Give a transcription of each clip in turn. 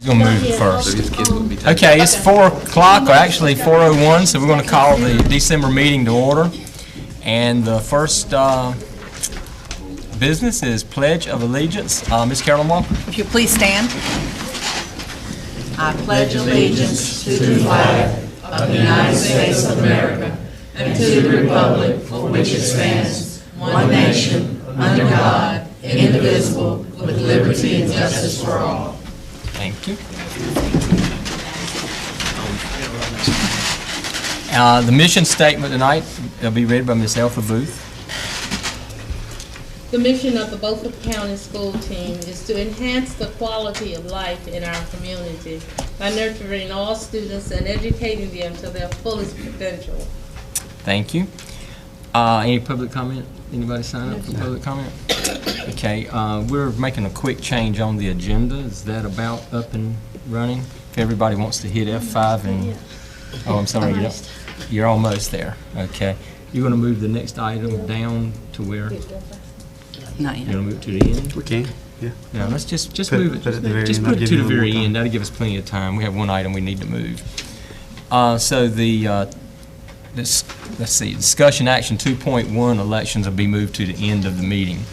We're going to move first. Okay, it's 4 o'clock, or actually 4:01, so we're going to call the December meeting to order. And the first business is Pledge of Allegiance. Ms. Carolyn Walker. If you please stand. I pledge allegiance to the flag of the United States of America and to the republic for which it stands, one nation, under God, indivisible, with liberty and justice for all. Thank you. The mission statement tonight will be read by Ms. Elfa Booth. The mission of the Beaufort County School Team is to enhance the quality of life in our community by nurturing all students and educating them to their fullest potential. Thank you. Any public comment? Anybody sign up for public comment? Okay, we're making a quick change on the agenda. Is that about up and running? If everybody wants to hit F5 and... Oh, I'm sorry. You're almost there. Okay. You're going to move the next item down to where? Not yet. You're going to move it to the end? We can, yeah. No, let's just move it. Just put it to the very end. That'll give us plenty of time. We have one item we need to move. So the... let's see, discussion action 2.1 elections will be moved to the end of the meeting.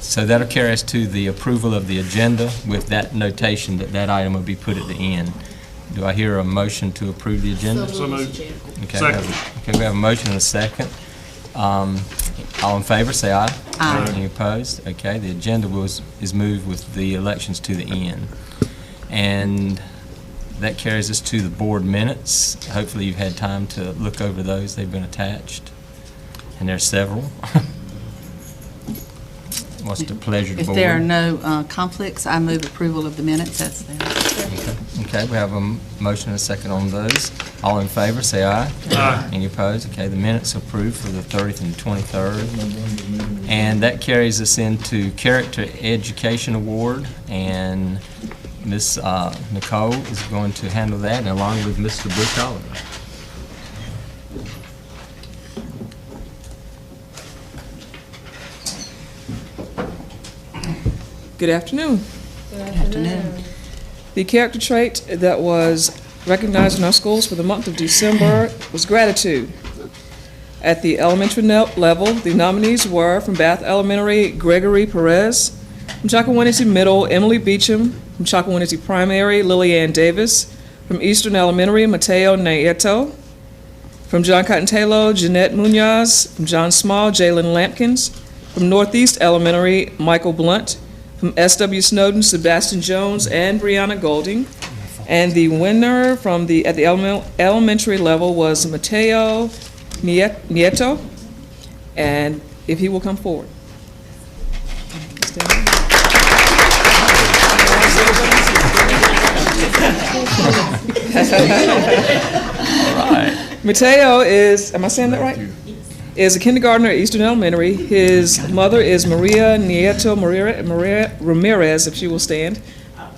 So that'll carry us to the approval of the agenda with that notation that that item will be put at the end. Do I hear a motion to approve the agenda? So moved. Okay, Second. we have a motion and a second. All in favor, say aye. Aye. Any opposed? Okay, the agenda is moved with the elections to the end. And that carries us to the board minutes. Hopefully you've had time to look over those. They've been attached. And there's several. What's the pleasure of the board? If there are no conflicts, I move approval of the minutes. That's there. Okay, we have a motion and a second on those. All in favor, say aye. Aye. Any opposed? Okay, the minutes approved for the 30th and 23rd. And that carries us into Character Education Award, and Ms. Nicole is going to handle that, along with Mr. Bush Oliver. Good afternoon. Good afternoon. The character trait that was recognized in our schools for the month of December was gratitude. At the elementary level, the nominees were from Bath Elementary, Gregory Perez; from Chakawinity Middle, Emily Beecham; from Chakawinity Primary, Lillianne Davis; from Eastern Elementary, Mateo Nieto; from John Cotton Taylor, Jeanette Munoz; from John Small, Jalen Lampkins; from Northeast Elementary, Michael Blunt; from S.W. Snowden, Sebastian Jones, and Brianna Golding. And the winner at the elementary level was Mateo Nieto, and if he will come forward. All right. Mateo is, am I saying that right? Is a kindergartner at Eastern Elementary. His mother is Maria Nieto Maria Ramirez, if she will stand.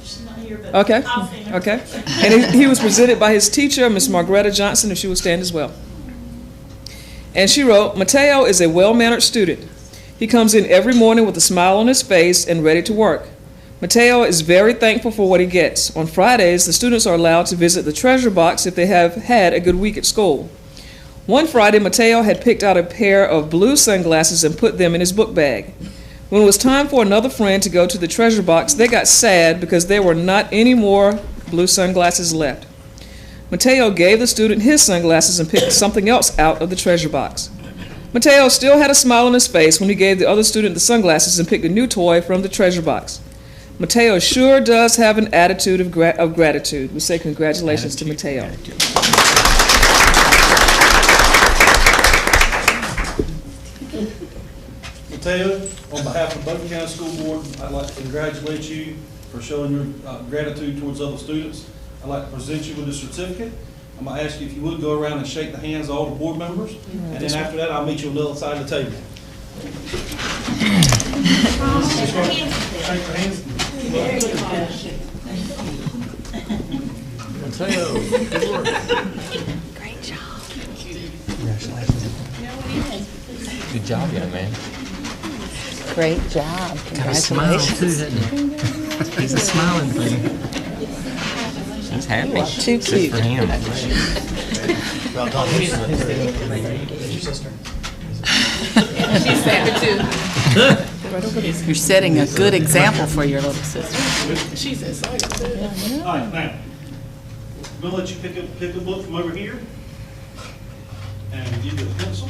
She's not here, but Okay, I'll see her. okay. And he was presented by his teacher, Miss Margaretta Johnson, if she will stand as well. And she wrote, Mateo is a well-mannered student. He comes in every morning with a smile on his face and ready to work. Mateo is very thankful for what he gets. On Fridays, the students are allowed to visit the treasure box if they have had a good week at school. One Friday, Mateo had picked out a pair of blue sunglasses and put them in his book bag. When it was time for another friend to go to the treasure box, they got sad because there were not any more blue sunglasses left. Mateo gave the student his sunglasses and picked something else out of the treasure box. Mateo still had a smile on his face when he gave the other student the sunglasses and picked a new toy from the treasure box. Mateo sure does have an attitude of gratitude. We say congratulations to Mateo. Mateo, on behalf of Beaufort County School Board, I'd like to congratulate you for showing your gratitude towards other students. I'd like to present you with a certificate. I'm going to ask you if you would go around and shake the hands of all the board members, and then after that, I'll meet you on the other side of the table. Shake your hands. Mateo, good work. Great job. Good job, young man. Great job. Got a smile too, Congratulations. doesn't he? He's a smiling thing. He's happy. Too Except cute. for him. Well done. Is your sister? She's happy too. You're setting a good example for your little sister. She's excited too. All right, now, we'll let you pick a book from over here and give you a pencil.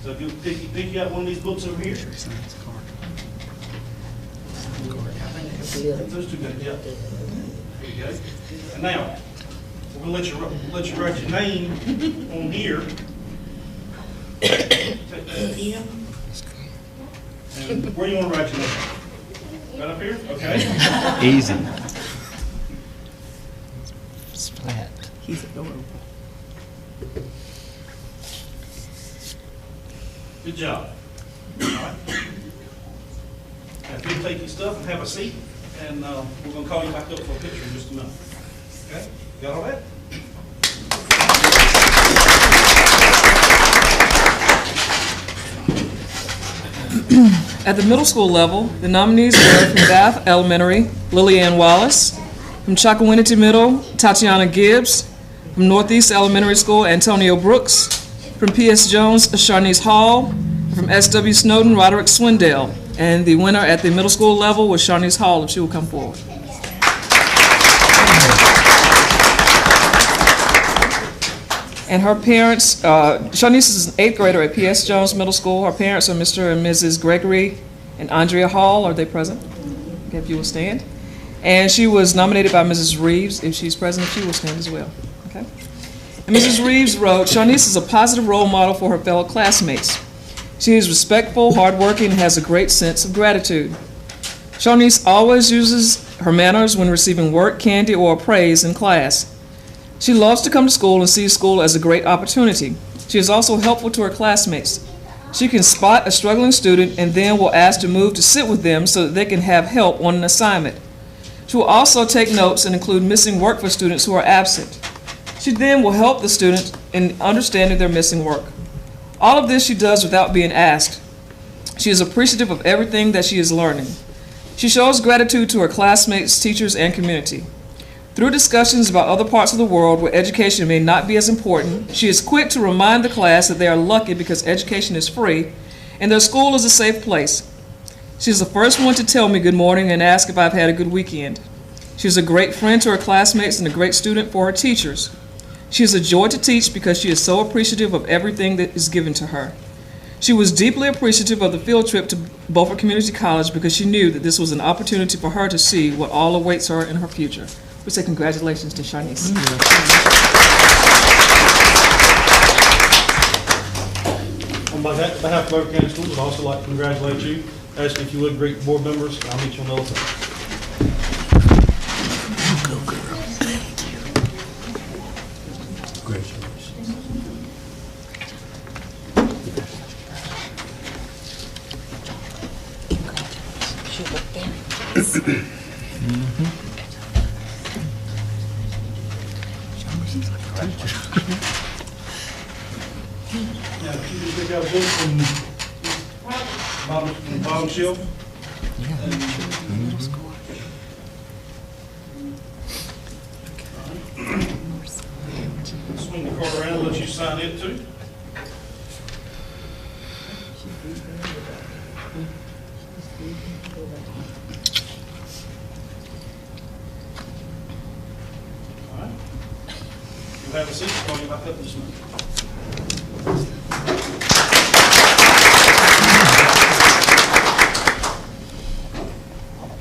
So if you pick out one of these books over here. Those two guys, yeah. There you go. And now, we're gonna let you write your name on here. Take that pen. And where do you want to write your name? Right up here? Okay. Easy. It's flat. He's adorable. Good job. All right. Now, if you take your stuff and have a seat, and we're going to call you back up for a picture in just a minute. Okay? Got all that? At the middle school level, the nominees were from Bath Elementary, Lillian Wallace; from Chakawinity Middle, Tatiana Gibbs; from Northeast Elementary School, Antonio Brooks; from P.S. Jones, Sharnice Hall; and from S.W. Snowden, Roderick Swindell. And the winner at the middle school level was Sharnice Hall, if she will come forward. And her parents, Sharnice is an 8th grader at P.S. Jones Middle School. Her parents are Mr. and Mrs. Gregory and Andrea Hall. Are they present? Okay, if you will stand. And she was nominated by Mrs. Reeves. If she's present, if she will stand as well. Okay. And Mrs. Reeves wrote, Sharnice is a positive role model for her fellow classmates. She is respectful, hardworking, and has a great sense of gratitude. Sharnice always uses her manners when receiving work, candy, or praise in class. She loves to come to school and sees school as a great opportunity. She is also helpful to her classmates. She can spot a struggling student and then will ask to move to sit with them so that they can have help on an assignment. She will also take notes and include missing work for students who are absent. She then will help the student in understanding their missing work. All of this she does without being asked. She is appreciative of everything that she is learning. She shows gratitude to her classmates, teachers, and community. Through discussions about other parts of the world where education may not be as important, she is quick to remind the class that they are lucky because education is free and their school is a safe place. She is the first one to tell me good morning and ask if I've had a good weekend. She is a great friend to her classmates and a great student for her teachers. She is a joy to teach because she is so appreciative of everything that is given to her. She was deeply appreciative of the field trip to Beaufort Community College because she knew that this was an opportunity for her to see what all awaits her in her future. We say congratulations to Sharnice. On behalf of Beaufort County Schools, I'd also like to congratulate you. Ask if you would greet the board members. I'll meet you on the other side. Now, if you just pick out a book from bottom shelf. Swing the card around and let you sign it too. All right. You'll have a seat. Call you back up this month.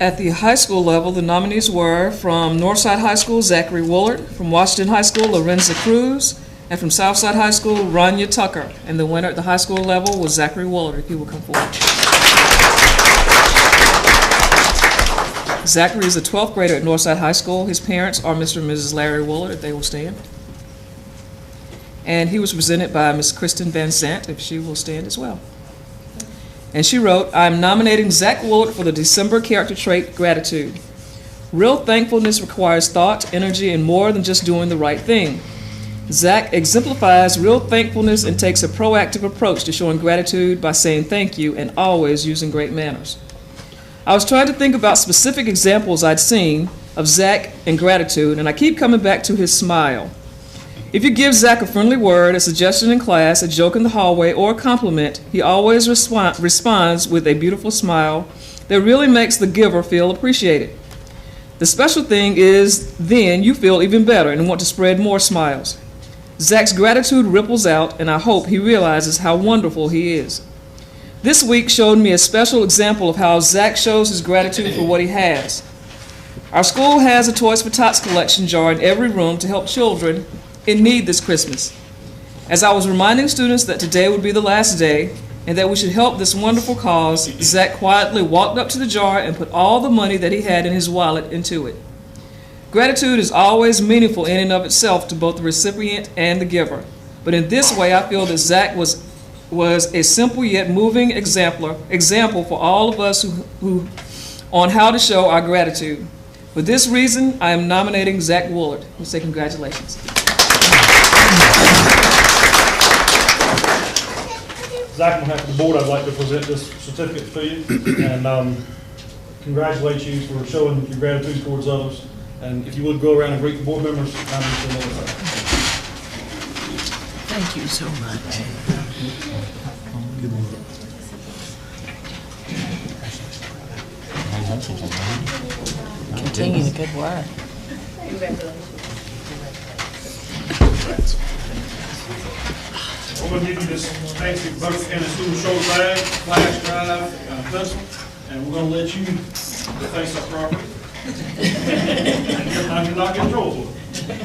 At the high school level, the nominees were from Northside High School, Zachary Woolard; from Washington High School, Lorenza Cruz; and from Southside High School, Rania Tucker. And the winner at the high school level was Zachary Woolard, if he will come forward. Zachary is a 12th grader at Northside High School. His parents are Mr. and Mrs. Larry Woolard, if they will stand. And he was presented by Ms. Kristen Van Sant, if she will stand as well. And she wrote, I'm nominating Zach Woolard for the December character trait, gratitude. Real thankfulness requires thought, energy, and more than just doing the right thing. Zach exemplifies real thankfulness and takes a proactive approach to showing gratitude by saying thank you and always using great manners. I was trying to think about specific examples I'd seen, of Zach and gratitude, and I keep coming back to his smile. If you give Zach a friendly word, a suggestion in class, a joke in the hallway, or a compliment, he always responds with a beautiful smile that really makes the giver feel appreciated. The special thing is then you feel even better and want to spread more smiles. Zach's gratitude ripples out, and I hope he realizes how wonderful he is. This week showed me a special example of how Zach shows his gratitude for what he has. Our school has a Toys for Tots collection jar in every room to help children in need this Christmas. As I was reminding students that today would be the last day and that we should help this wonderful cause, Zach quietly walked up to the jar and put all the money that he had in his wallet into it. Gratitude is always meaningful in and of itself to both the recipient and the giver. But in this way, I feel that Zach was a simple yet moving example for all of us who on how to show our gratitude. For this reason, I am nominating Zach Woolard. We say congratulations. Zach, on behalf of the board, I'd like to present this certificate to you and congratulate you for showing your gratitude towards others. And if you would go around and greet the board members, Thank you so much. Continue the good work. I'm going to give you this fancy Beaufort County School shoulder bag, flash drive, and a pencil, and we're going to let you deface our property. And you're not getting in trouble for it.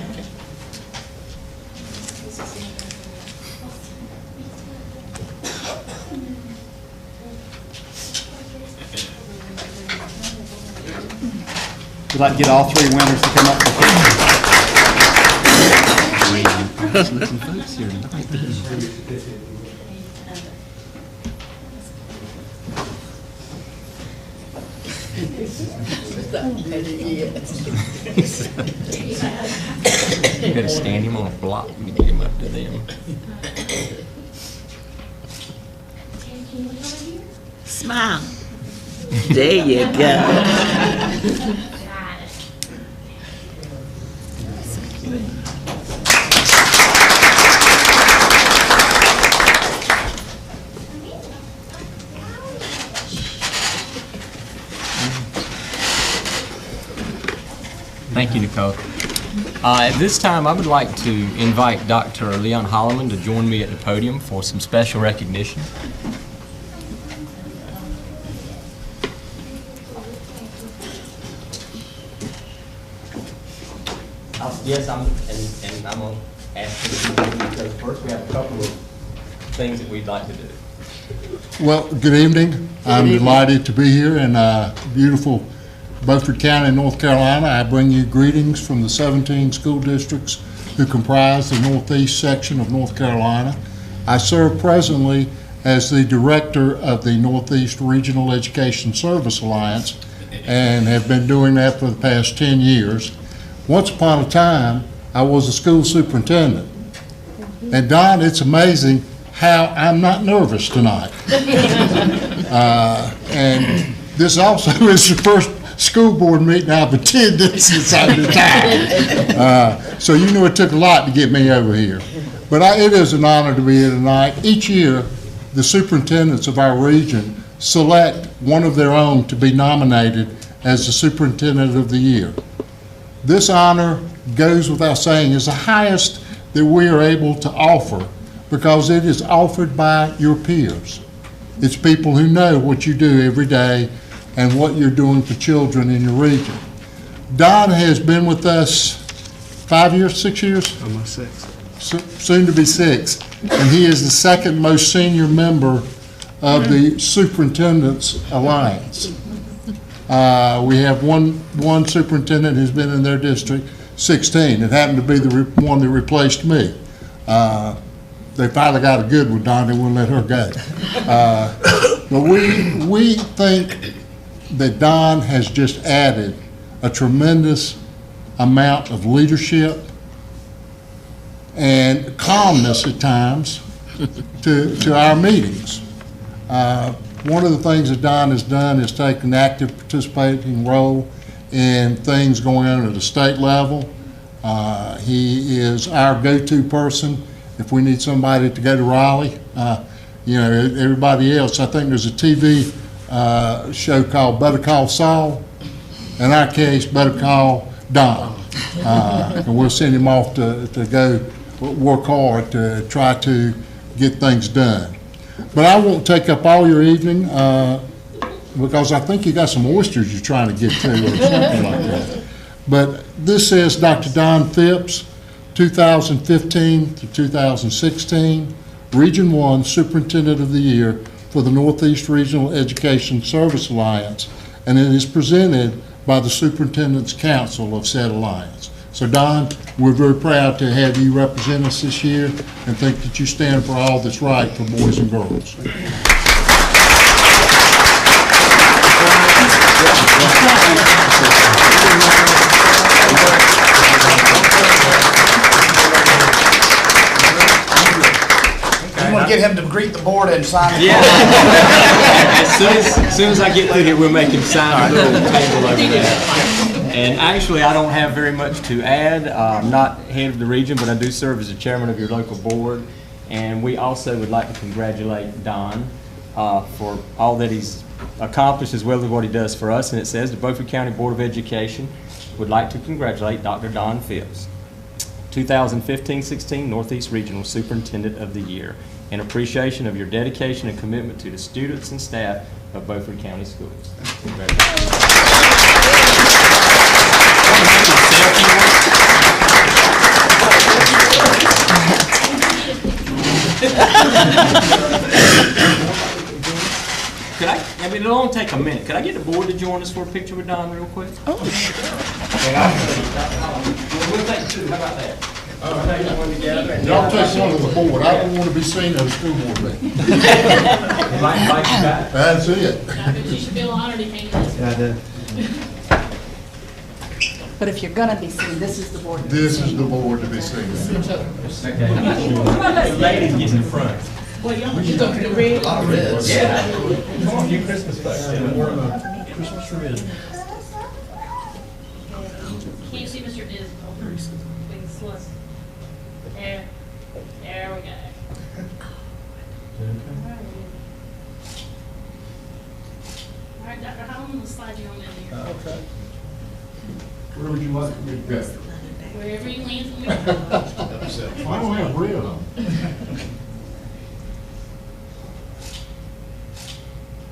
We'd like to get all three winners to come up for You gotta stand him on a block to get him up to them. Smile. There you go. Thank you, Nicole. At this time, I would like to invite Dr. Leon Holloman to join me at the podium for some special recognition. Yes, I'm going to ask you because first we have a couple of things that we'd like to do. Well, good evening. I'm delighted to be here in beautiful Beaufort County, North Carolina. I bring you greetings from the 17 school districts who comprise the northeast section of North Carolina. I serve presently as the director of the Northeast Regional Education Service Alliance and have been doing that for the past 10 years. Once upon a time, I was a school superintendent. And Don, it's amazing how I'm not nervous tonight. And this also is the first school board meeting I've attended since I retired. So you know it took a lot to get me over here. But it is an honor to be here tonight. Each year, the superintendents of our region select one of their own to be nominated as the superintendent of the year. This honor goes without saying is the highest that we are able to offer because it is offered by your peers. It's people who know what you do every day and what you're doing for children in your region. Don has been with us 5 years, 6 years? almost 6. Soon to be 6. And he is the second most senior member of the Superintendent's Alliance. We have one superintendent who's been in their district 16. It happened to be the one that replaced me. They finally got a good one, Don, they wouldn't let her go. But we think that Don has just added a tremendous amount of leadership and calmness at times to our meetings. One of the things that Don has done is take an active participating role in things going on at the state level. He is our go-to person if we need somebody to go to Raleigh. You know, everybody else, I think there's a TV show called Better Call Saul. In our case, Better Call Don. And we'll send him off to go work hard to try to get things done. But I won't take up all your evening because I think you got some oysters you're trying to get to or something like that. But this is Dr. Don Phipps, 2015 to 2016, Region 1 Superintendent of the Year for the Northeast Regional Education Service Alliance, and it is presented by the Superintendent's Council of said alliance. So Don, we're very proud to have you represent us this year and think that you stand for all that's right for boys and girls. You want to get him to greet the board and sign it? Yeah. As soon as I get through here, we'll make him sign the little table over there. And actually, I don't have very much to add. I'm not head of the region, but I do serve as the chairman of your local board. And we also would like to congratulate Don for all that he's accomplished as well as what he does for us. And it says the Beaufort County Board of Education would like to congratulate Dr. Don Phipps, 2015-16 Northeast Regional Superintendent of the Year, in appreciation of your dedication and commitment to the students and staff of Beaufort County Schools. Congratulations. Could I mean, it'll only take a minute. Could I get the board to join us for a picture with Don real quick? Oh, sure. We'll take two. How about that? Take one together. Y'all take one of the board. I don't want to be seen at a school board meeting. That's it. You should feel honored he came to this. Yeah, I did. But if you're going to be seen, this is the board. This is the board to be seen. Okay. Ladies, get in the front. Well, you go for the red. A lot of reds. Yeah. Come on, you Christmas folks. Christmas ribbon. Can you see Mr. Diz? Please, let's. There we go. All right, Dr. Holland, we'll slide you on in there. Okay. Where would you like me to go? Wherever you land from your I don't have red on.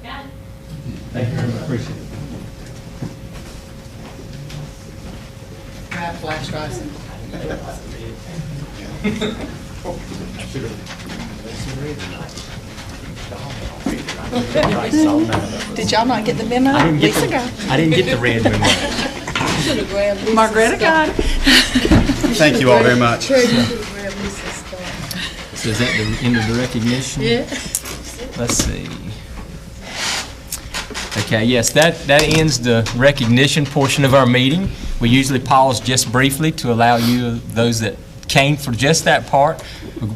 Got it. Thank you very much. Appreciate it. I have flash drives. Did y'all not get the memo? I didn't Lisa got it. I didn't get the red memo. Margaretta got it. Thank you all very much. So is that the end of the recognition? Yeah. Let's see. Okay, yes, that ends the recognition portion of our meeting. We usually pause just briefly to allow you, those that came for just that part,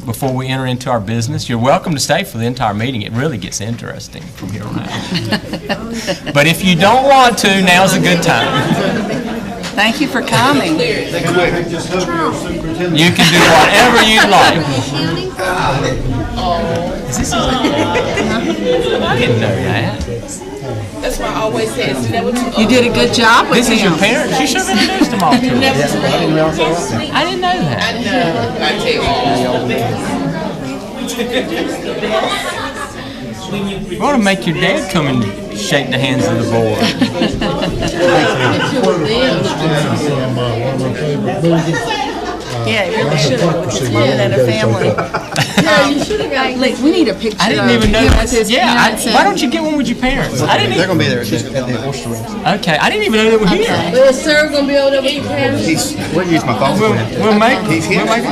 before we enter into our business. You're welcome to stay for the entire meeting. It really gets interesting from here on out. But if you don't want to, now's a good time. Thank you for coming. You can do whatever you'd like. Is this I didn't know that. That's why I always say it's never too You did a good job with This is your him. parents? You should have introduced them all to us. I didn't know that. We want to make your dad come and shake the hands of the board. Yeah, he really should have with his mom and a family. Yeah, you should have got. Look, we need a picture I didn't of even know him that. with his Yeah, parents. why don't you get one with your parents? I didn't They're even, going to be there at the oyster room. okay, I didn't even know they were here. Well, sir, gonna be over there with your parents. We'll use my phone for him. We'll make a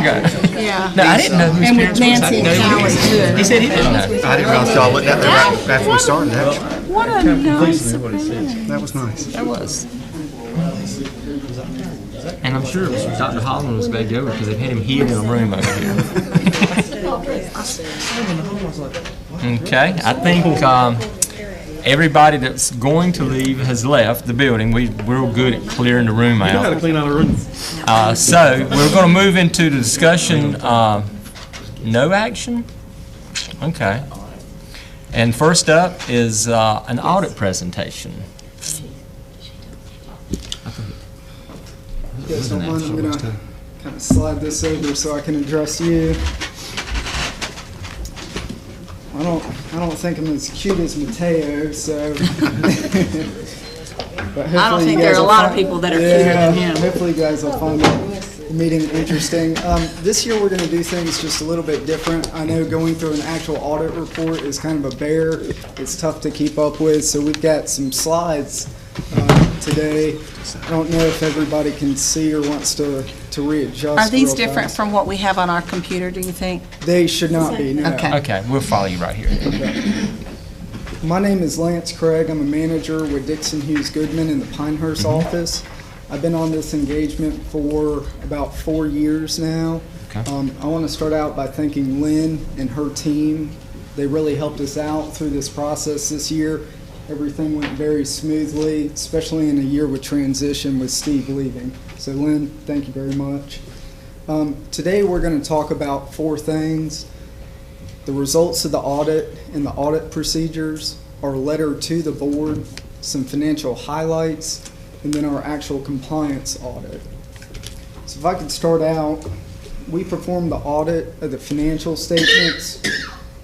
go. Yeah. No, I didn't know whose And with parents was. Nancy and Callie, too. He said he didn't know. I didn't realize y'all looked at that right after we started, actually. What a nice surprise. That was nice. That was. And I'm sure Dr. Holland was glad to go because they've had him hid in a room over here. Okay, I think everybody that's going to leave has left the building. We're good at clearing the room You know how to out. clean out a room. So we're going to move into the discussion. No action? Okay. And first up is an audit presentation. Yes, don't mind, I'm going to kind of slide this over so I can address you. I don't think I'm as cute as Mateo, so. But I don't think there are a lot of people that are cuter than him. Hopefully you guys will find the meeting interesting. This year we're going to do things just a little bit different. I know going through an actual audit report is kind of a bear. It's tough to keep up with, so we've got some slides today. I don't know if everybody can see or wants to readjust. Are these real different fast. from what we have on our computer, do you think? They should not be, no. Okay. Okay, we'll follow you right here. My name is Lance Craig. I'm a manager with Dixon Hughes Goodman in the Pinehurst office. I've been on this engagement for about 4 years now. Okay. I want to start out by thanking Lynn and her team. They really helped us out through this process this year. Everything went very smoothly, especially in a year with transition with Steve leaving. So Lynn, thank you very much. Today we're going to talk about 4 things: the results of the audit and the audit procedures, our letter to the board, some financial highlights, and then our actual compliance audit. So if I could start out, we performed the audit of the financial statements,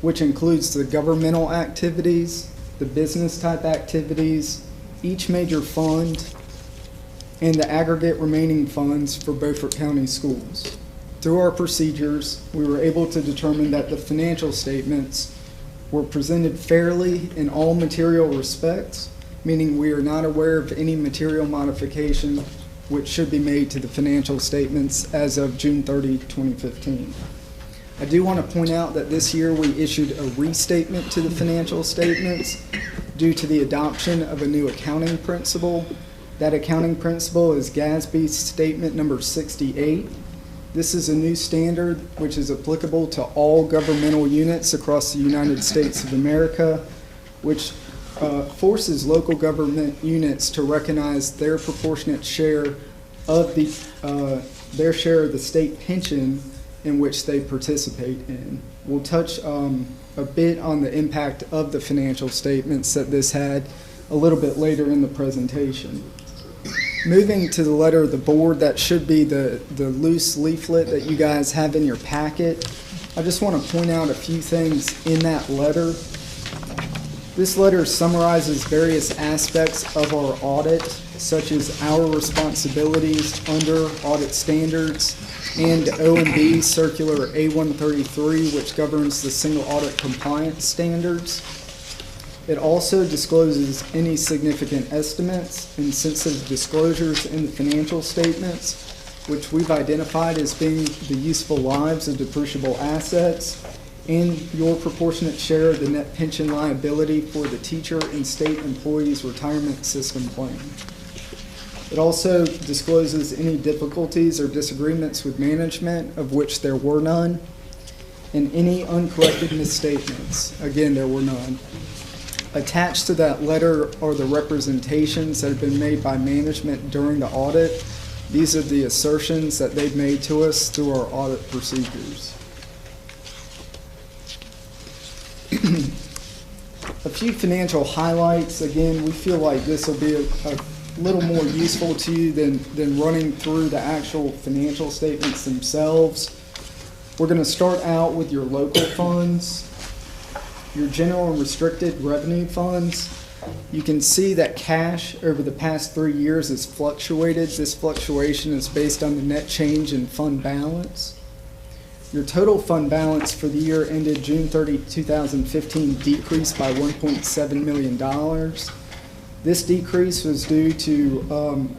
which includes the governmental activities, the business type activities, each major fund, and the aggregate remaining funds for Beaufort County Schools. Through our procedures, we were able to determine that the financial statements were presented fairly in all material respects, meaning we are not aware of any material modification which should be made to the financial statements as of June 30, 2015. I do want to point out that this year we issued a restatement to the financial statements due to the adoption of a new accounting principle. That accounting principle is GASB Statement Number 68. This is a new standard which is applicable to all governmental units across the United States of America, which forces local government units to recognize their proportionate share of their share of the state pension in which they participate in. We'll touch a bit on the impact of the financial statements that this had a little bit later in the presentation. Moving to the letter of the board, that should be the loose leaflet that you guys have in your packet. I just want to point out a few things in that letter. This letter summarizes various aspects of our audit, such as our responsibilities under audit standards and OMB Circular A133, which governs the single audit compliance standards. It also discloses any significant estimates and sensitive disclosures in the financial statements, which we've identified as being the useful lives of depreciable assets and your proportionate share of the net pension liability for the teacher and state employees' retirement system plan. It also discloses any difficulties or disagreements with management, of which there were none, and any uncorrected misstatements. Again, there were none. Attached to that letter are the representations that have been made by management during the audit. These are the assertions that they've made to us through our audit procedures. A few financial highlights. Again, we feel like this will be a little more useful to you than running through the actual financial statements themselves. We're going to start out with your local funds. Your general and restricted revenue funds. You can see that cash over the past 3 years has fluctuated. This fluctuation is based on the net change in fund balance. Your total fund balance for the year ended June 30, 2015 decreased by $1.7 million. This decrease was due to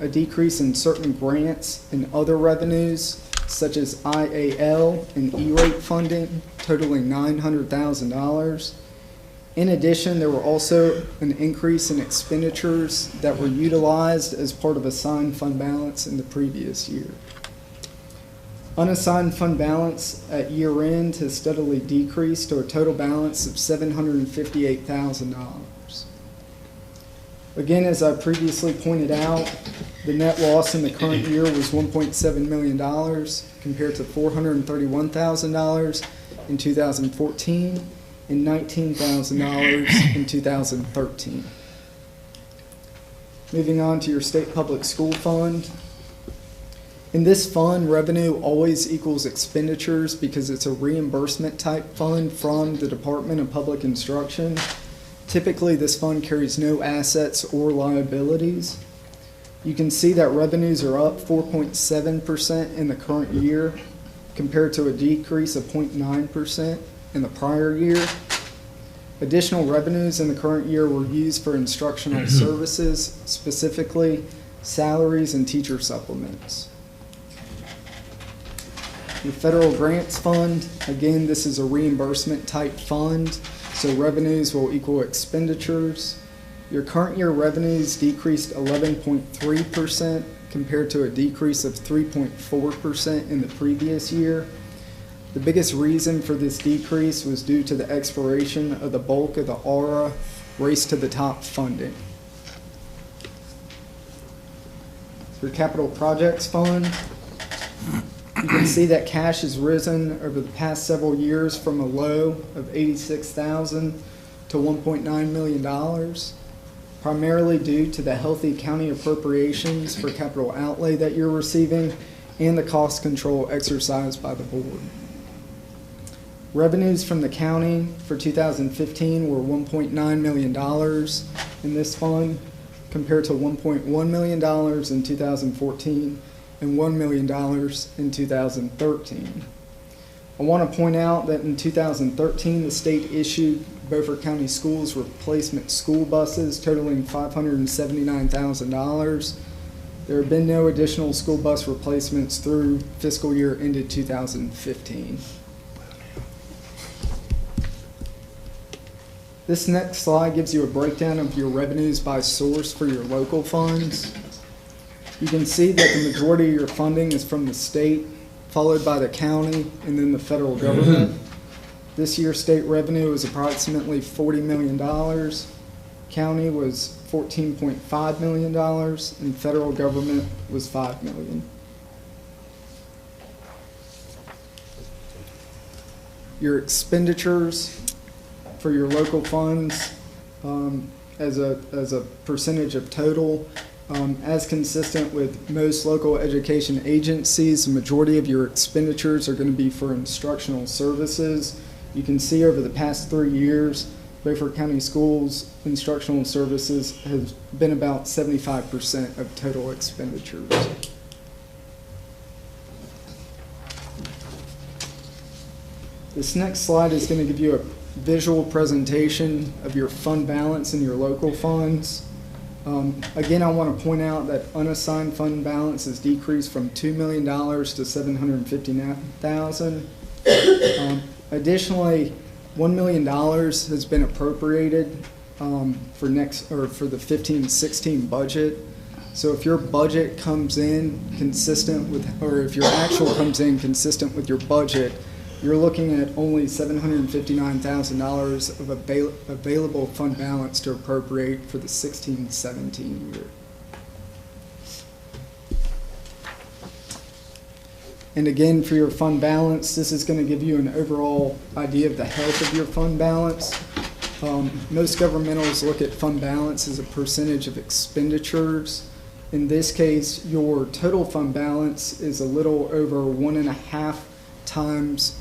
a decrease in certain grants and other revenues, such as IAL and E-rate funding, totaling $900,000. In addition, there were also an increase in expenditures that were utilized as part of assigned fund balance in the previous year. Unassigned fund balance at year end has steadily decreased to a total balance of $758,000. Again, as I previously pointed out, the net loss in the current year was $1.7 million compared to $431,000 in 2014 and $19,000 in 2013. Moving on to your state public school fund. In this fund, revenue always equals expenditures because it's a reimbursement type fund from the Department of Public Instruction. Typically, this fund carries no assets or liabilities. You can see that revenues are up 4.7% in the current year compared to a decrease of 0.9% in the prior year. Additional revenues in the current year were used for instructional services, specifically salaries and teacher supplements. The Federal Grants Fund, again, this is a reimbursement type fund, so revenues will equal expenditures. Your current year revenues decreased 11.3% compared to a decrease of 3.4% in the previous year. The biggest reason for this decrease was due to the expiration of the bulk of the ARA Race to the Top funding. For Capital Projects Fund, you can see that cash has risen over the past several years from a low of $86,000 to $1.9 million, primarily due to the healthy county appropriations for capital outlay that you're receiving and the cost control exercised by the board. Revenues from the county for 2015 were $1.9 million in this fund compared to $1.1 million in 2014 and $1 million in 2013. I want to point out that in 2013, the state issued Beaufort County Schools replacement school buses totaling $579,000. There have been no additional school bus replacements through fiscal year ended 2015. This next slide gives you a breakdown of your revenues by source for your local funds. You can see that the majority of your funding is from the state, followed by the county, and then the federal government. This year's state revenue was approximately $40 million. County was $14.5 million, and federal government was $5 million. Your expenditures for your local funds as a percentage of total, as consistent with most local education agencies, the majority of your expenditures are going to be for instructional services. You can see over the past 3 years, Beaufort County Schools instructional services has been about 75% of total expenditures. This next slide is going to give you a visual presentation of your fund balance in your local funds. Again, I want to point out that unassigned fund balance has decreased from $2 million to $759,000. Additionally, $1 million has been appropriated for the 15-16 budget. So if your budget comes in consistent with, or if your actual comes in consistent with your budget, you're looking at only $759,000 of available fund balance to appropriate for the 16-17 year. And again, for your fund balance, this is going to give you an overall idea of the health of your fund balance. Most governmentals look at fund balance as a percentage of expenditures. In this case, your total fund balance is a little over 1.5 times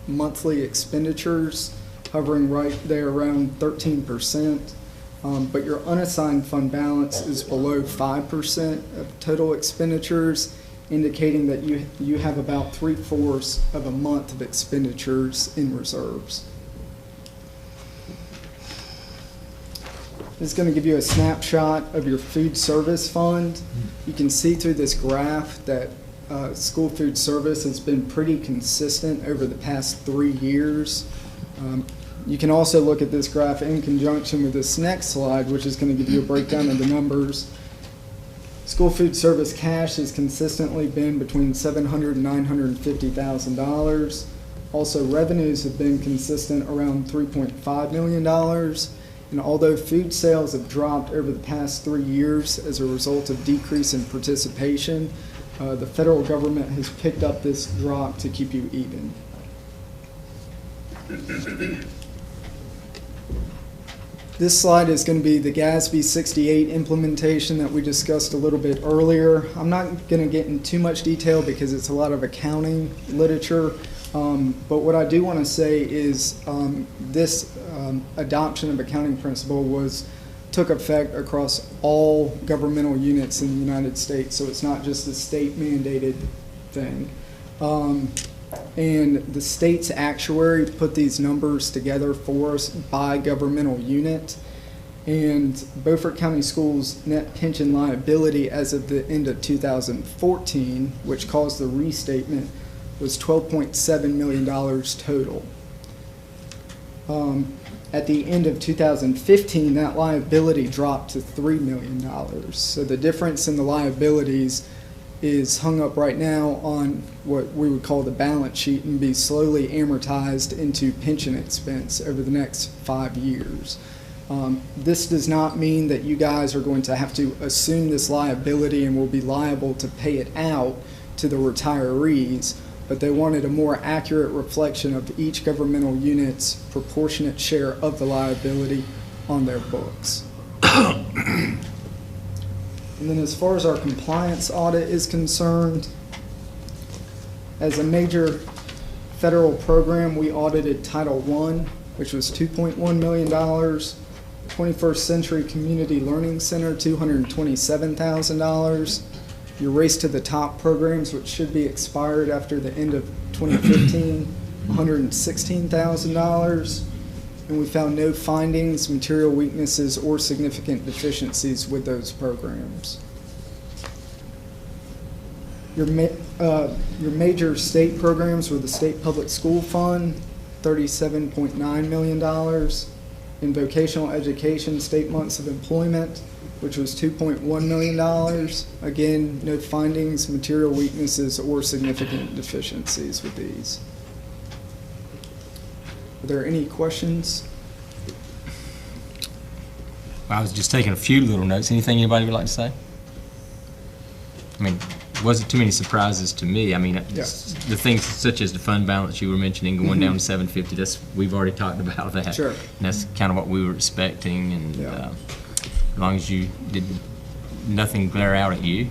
monthly expenditures, hovering right there around 13%. But your unassigned fund balance is below 5% of total expenditures, indicating that you have about 3/4 of a month of expenditures in reserves. This is going to give you a snapshot of your food service fund. You can see through this graph that school food service has been pretty consistent over the past 3 years. You can also look at this graph in conjunction with this next slide, which is going to give you a breakdown of the numbers. School food service cash has consistently been between $700,000 and $950,000. Also, revenues have been consistent around $3.5 million, And although food sales have dropped over the past 3 years as a result of decrease in participation, the federal government has picked up this drop to keep you even. This slide is going to be the GASB 68 implementation that we discussed a little bit earlier. I'm not going to get in too much detail because it's a lot of accounting literature, but what I do want to say is this adoption of accounting principle took effect across all governmental units in the United States, so it's not just a state mandated thing. And the state's actuary put these numbers together for us by governmental unit. And Beaufort County Schools' net pension liability as of the end of 2014, which caused the restatement, was $12.7 million total. At the end of 2015, that liability dropped to $3 million. So the difference in the liabilities is hung up right now on what we would call the balance sheet and be slowly amortized into pension expense over the next 5 years. This does not mean that you guys are going to have to assume this liability and will be liable to pay it out to the retirees, but they wanted a more accurate reflection of each governmental unit's proportionate share of the liability on their books. And then as far as our compliance audit is concerned, as a major federal program, we audited Title I, which was $2.1 million, 21st Century Community Learning Center, $227,000, your Race to the Top programs, which should be expired after the end of 2015, $116,000. And we found no findings, material weaknesses, or significant deficiencies with those programs. Your major state programs were the State Public School Fund, $37.9 million. In vocational education, state months of employment, which was $2.1 million. Again, no findings, material weaknesses, or significant deficiencies with these. Are there any questions? Well, I was just taking a few little notes. Anything anybody would like to say? I mean, wasn't too many surprises to me. I mean, Yeah. the things such as the fund balance you were mentioning going down to 750, we've already talked about that. Sure. And that's kind of what we were expecting, and Yeah. as long as you did nothing glare out at you.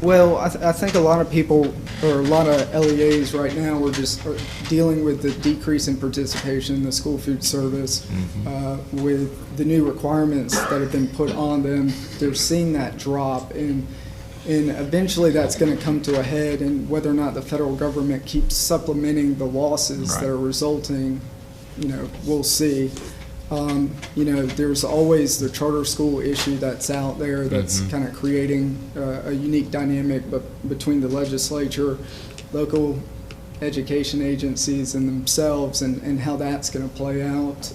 Well, I think a lot of people, or a lot of LEAs right now, are dealing with the decrease in participation in the school food service. With the new requirements that have been put on them, they're seeing that drop, and eventually that's going to come to a head, and whether or not the federal government keeps supplementing the losses that are resulting, we'll see. There's always the charter school issue that's out there that's kind of creating a unique dynamic between the legislature, local education agencies, and themselves, and how that's going to play out.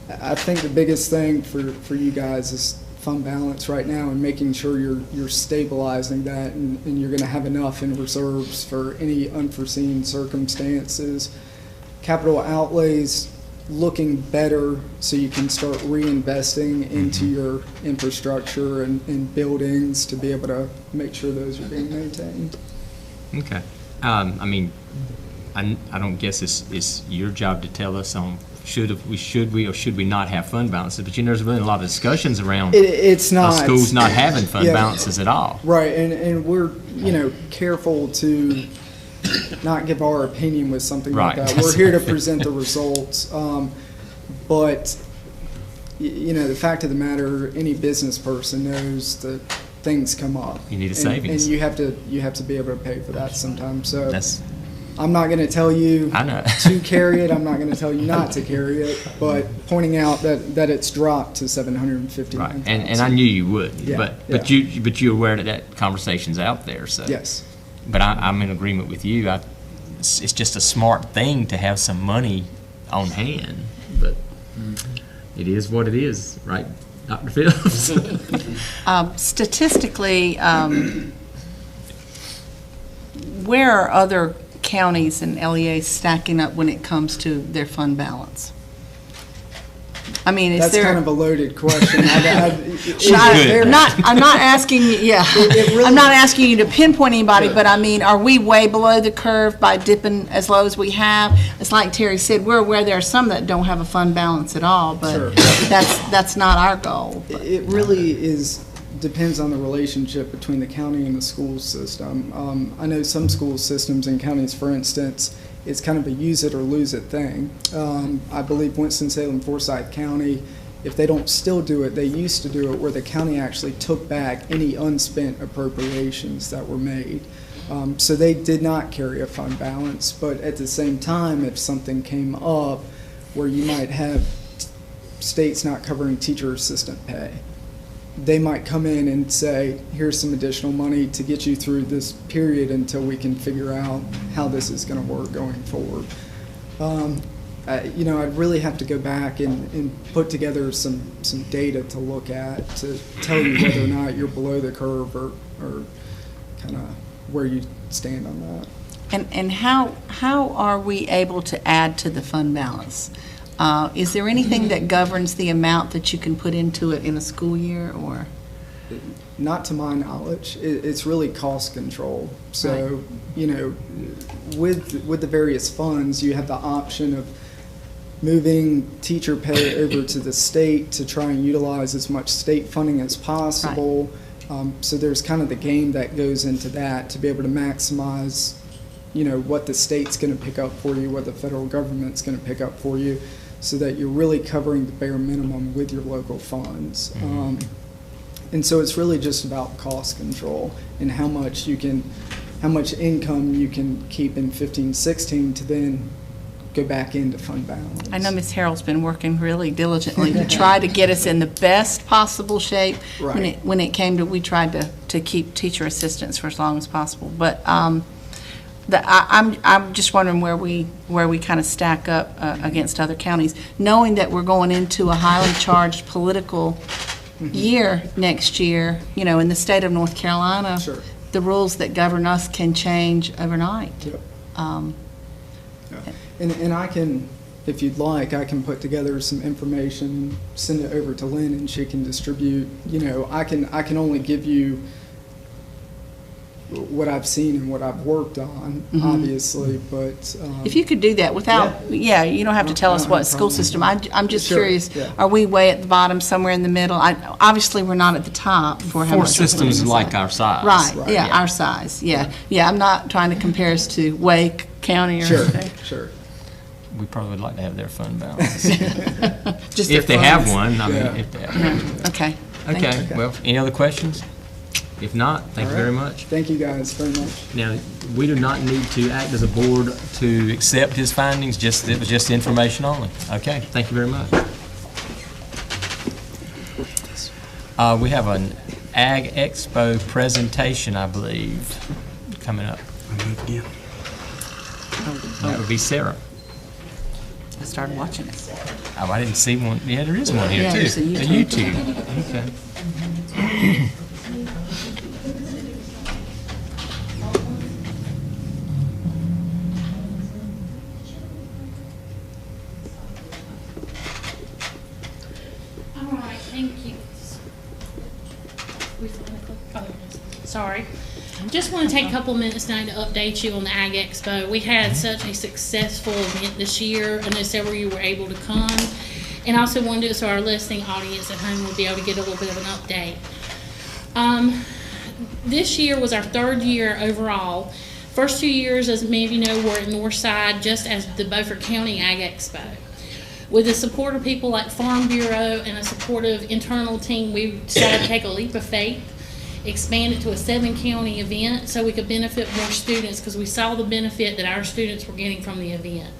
I think the biggest thing for you guys is fund balance right now, and making sure you're stabilizing that, and you're going to have enough in reserves for any unforeseen circumstances. Capital outlays looking better so you can start reinvesting into your infrastructure and buildings to be able to make sure those are being maintained. Okay. I mean, I don't guess it's your job to tell us on should we or should we not have fund balances, but there's been a lot of discussions around it's not schools not having fund balances at all. Right, and we're careful to not give our opinion with something like that. We're here to present the results, but the fact of the matter, any business person knows that things come up. You need a savings, and you have to be able to pay for that sometimes. So I'm not going to tell you to carry it. I'm not going to tell you not to carry it, but pointing out that it's dropped to $750. Right, and I knew you would, but you're aware that conversation's out there. So yes. But I'm in agreement with you. It's just a smart thing to have some money on hand, but it is what it is, right, Dr. Phillips? Statistically, where are other counties and LEAs stacking up when it comes to their fund balance? I mean, is That's there? kind of a loaded question. I'm not asking you, yeah. I'm not asking you to pinpoint anybody, Sure. but I mean, are we way below the curve by dipping as low as we have? It's like Terry said, we're aware there are some that don't have a fund balance at all, but Sure. that's not our goal. It really depends on the relationship between the county and the school system. I know some school systems in counties, for instance, it's kind of a use it or lose it thing. I believe Winston-Salem, Forsyth County, if they don't still do it, they used to do it where the county actually took back any unspent appropriations that were made. So they did not carry a fund balance, but at the same time, if something came up where you might have states not covering teacher assistant pay, they might come in and say, here's some additional money to get you through this period until we can figure out how this is going to work going forward. I'd really have to go back and put together some data to look at to tell you whether or not you're below the curve or kind of where you stand on that. And how are we able to add to the fund balance? Is there anything that governs the amount that you can put into it in a school year, or? Not to my knowledge. It's really cost control. So, Right. With the various funds, you have the option of moving teacher pay over to the state to try and utilize as much state funding as possible. Right. So there's kind of the game that goes into that to be able to maximize, what the state's going to pick up for you, what the federal government's going to pick up for you, so that you're really covering the bare minimum with your local funds. And so it's really just about cost control and how much income you can keep in 15-16 to then go back into fund balance. I know Ms. Harrell's been working really diligently to try to get us in the best possible shape. Right. When it came to, we tried to keep teacher assistants for as long as possible. But I'm just wondering where we kind of stack up against other counties, knowing that we're going into a highly charged political year next year. In the state of North Carolina, Sure. the rules that govern us can change overnight. Yep. And I can, if you'd like, I can put together some information, send it over to Lynn, and she can distribute. I can only give you what I've seen and what I've worked on, obviously, but... If you could do that without, you don't have to tell us what school system. I'm just Sure, curious, yeah. are we way at the bottom, somewhere in the middle? Obviously, we're not at the top for how For much. systems like our size. Right, yeah, our size, yeah. Yeah, I'm not trying to compare us to Wake County or Sure, anything. sure. We probably would like to have their fund balance. Just If their they have funds. one, Yeah. if they have one. Okay. Thank you. Okay, well, any other questions? If not, thank you very much. Thank you guys very much. Now, we do not need to act as a board to accept his findings, it was just information only. Okay, thank you very much. We have an Ag Expo presentation, I believe, coming up. That would be Sarah. I started watching it. Oh, I didn't see one. Yeah, there is one here, Yeah, too. there's a YouTube. Okay. All right, thank you. Sorry. Just want to take a couple minutes now to update you on the Ag Expo. We had such a successful event this year. I know several of you were able to come. And I also wanted to do it so our listening audience at home would be able to get a little bit of an update. This year was our third year overall. First 2 years, as many of you know, were at Northside, just as the Beaufort County Ag Expo. With the support of people like Farm Bureau and a supportive internal team, we decided to take a leap of faith, expand it to a 7-county event so we could benefit more students, because we saw the benefit that our students were getting from the event.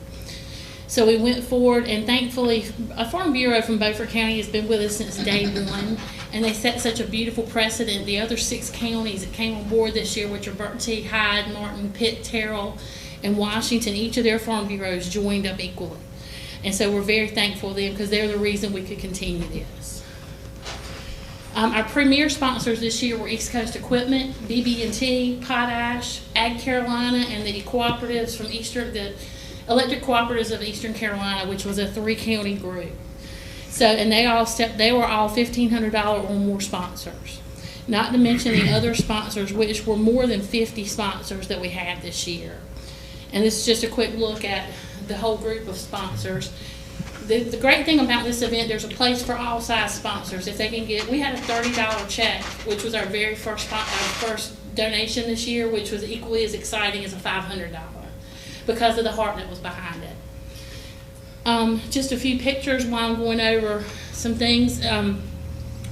So we went forward, and thankfully, a Farm Bureau from Beaufort County has been with us since day one, and they set such a beautiful precedent. The other 6 counties that came on board this year, which are Bertie, Hyde, Martin, Pitt, Terrell, and Washington, each of their Farm Bureaus joined up equally. And so we're very thankful to them, because they're the reason we could continue this. Our premier sponsors this year were East Coast Equipment, BB&T, Potash, Ag Carolina, and the cooperatives from the electric cooperatives of Eastern Carolina, which was a 3-county group. So, and they were all $1,500 or more sponsors. Not to mention the other sponsors, which were more than 50 sponsors that we had this year. And this is just a quick look at the whole group of sponsors. The great thing about this event, there's a place for all size sponsors. If they can get, we had a $30 check, which was our very first donation this year, which was equally as exciting as a $500 because of the heart that was behind it. Just a few pictures while I'm going over some things.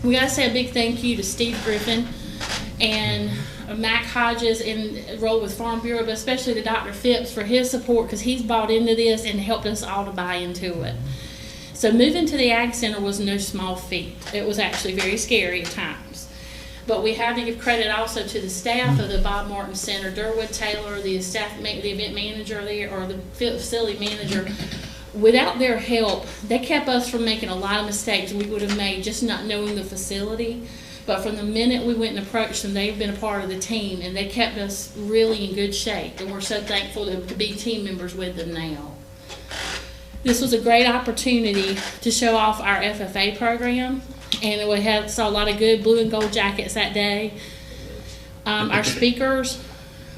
We got to say a big thank you to Steve Griffin and Mac Hodges enrolled with Farm Bureau, but especially to Dr. Phipps for his support because he's bought into this and helped us all to buy into it. So moving to the Ag Center was no small feat. It was actually very scary at times. But we have to give credit also to the staff of the Bob Martin Center, Durwood Taylor, the event manager there, or the facility manager. Without their help, they kept us from making a lot of mistakes we would have made just not knowing the facility. But from the minute we went and approached them, they've been a part of the team, and they kept us really in good shape. And we're so thankful to be team members with them now. This was a great opportunity to show off our FFA program, and we saw a lot of good blue and gold jackets that day. Our speakers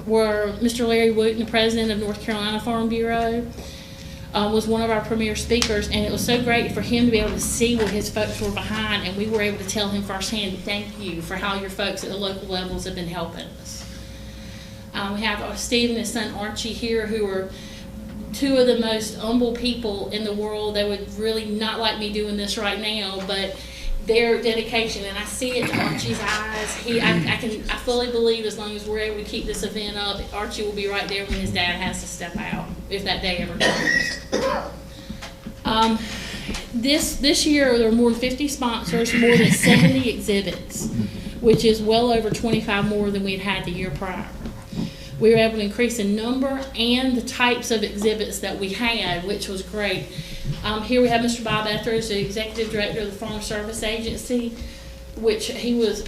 were Mr. Larry Wooten, the president of North Carolina Farm Bureau. Was one of our premier speakers, and it was so great for him to be able to see what his folks were behind, and we were able to tell him firsthand, thank you for how your folks at the local levels have been helping us. We have Steve and his son Archie here, who are two of the most humble people in the world. They would really not like me doing this right now, but their dedication, and I see it in Archie's eyes. I fully believe as long as we're able to keep this event up, Archie will be right there when his dad has to step out, if that day ever comes. This year there were more than 50 sponsors, more than 70 exhibits, which is well over 25 more than we'd had the year prior. We were able to increase the number and the types of exhibits that we had, which was great. Here we have Mr. Bob Etheridge, the Executive Director of the Farm Service Agency, which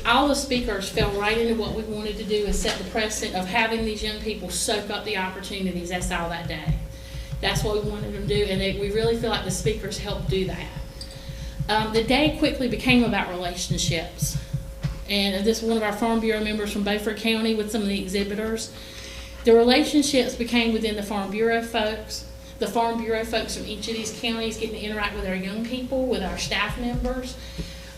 all the speakers fell right into what we wanted to do and set the precedent of having these young people soak up the opportunities they saw that day. That's what we wanted them to do, and we really feel like the speakers helped do that. The day quickly became about relationships, and this is one of our Farm Bureau members from Beaufort County with some of the exhibitors. The relationships became within the Farm Bureau folks. The Farm Bureau folks from each of these counties getting to interact with our young people, with our staff members.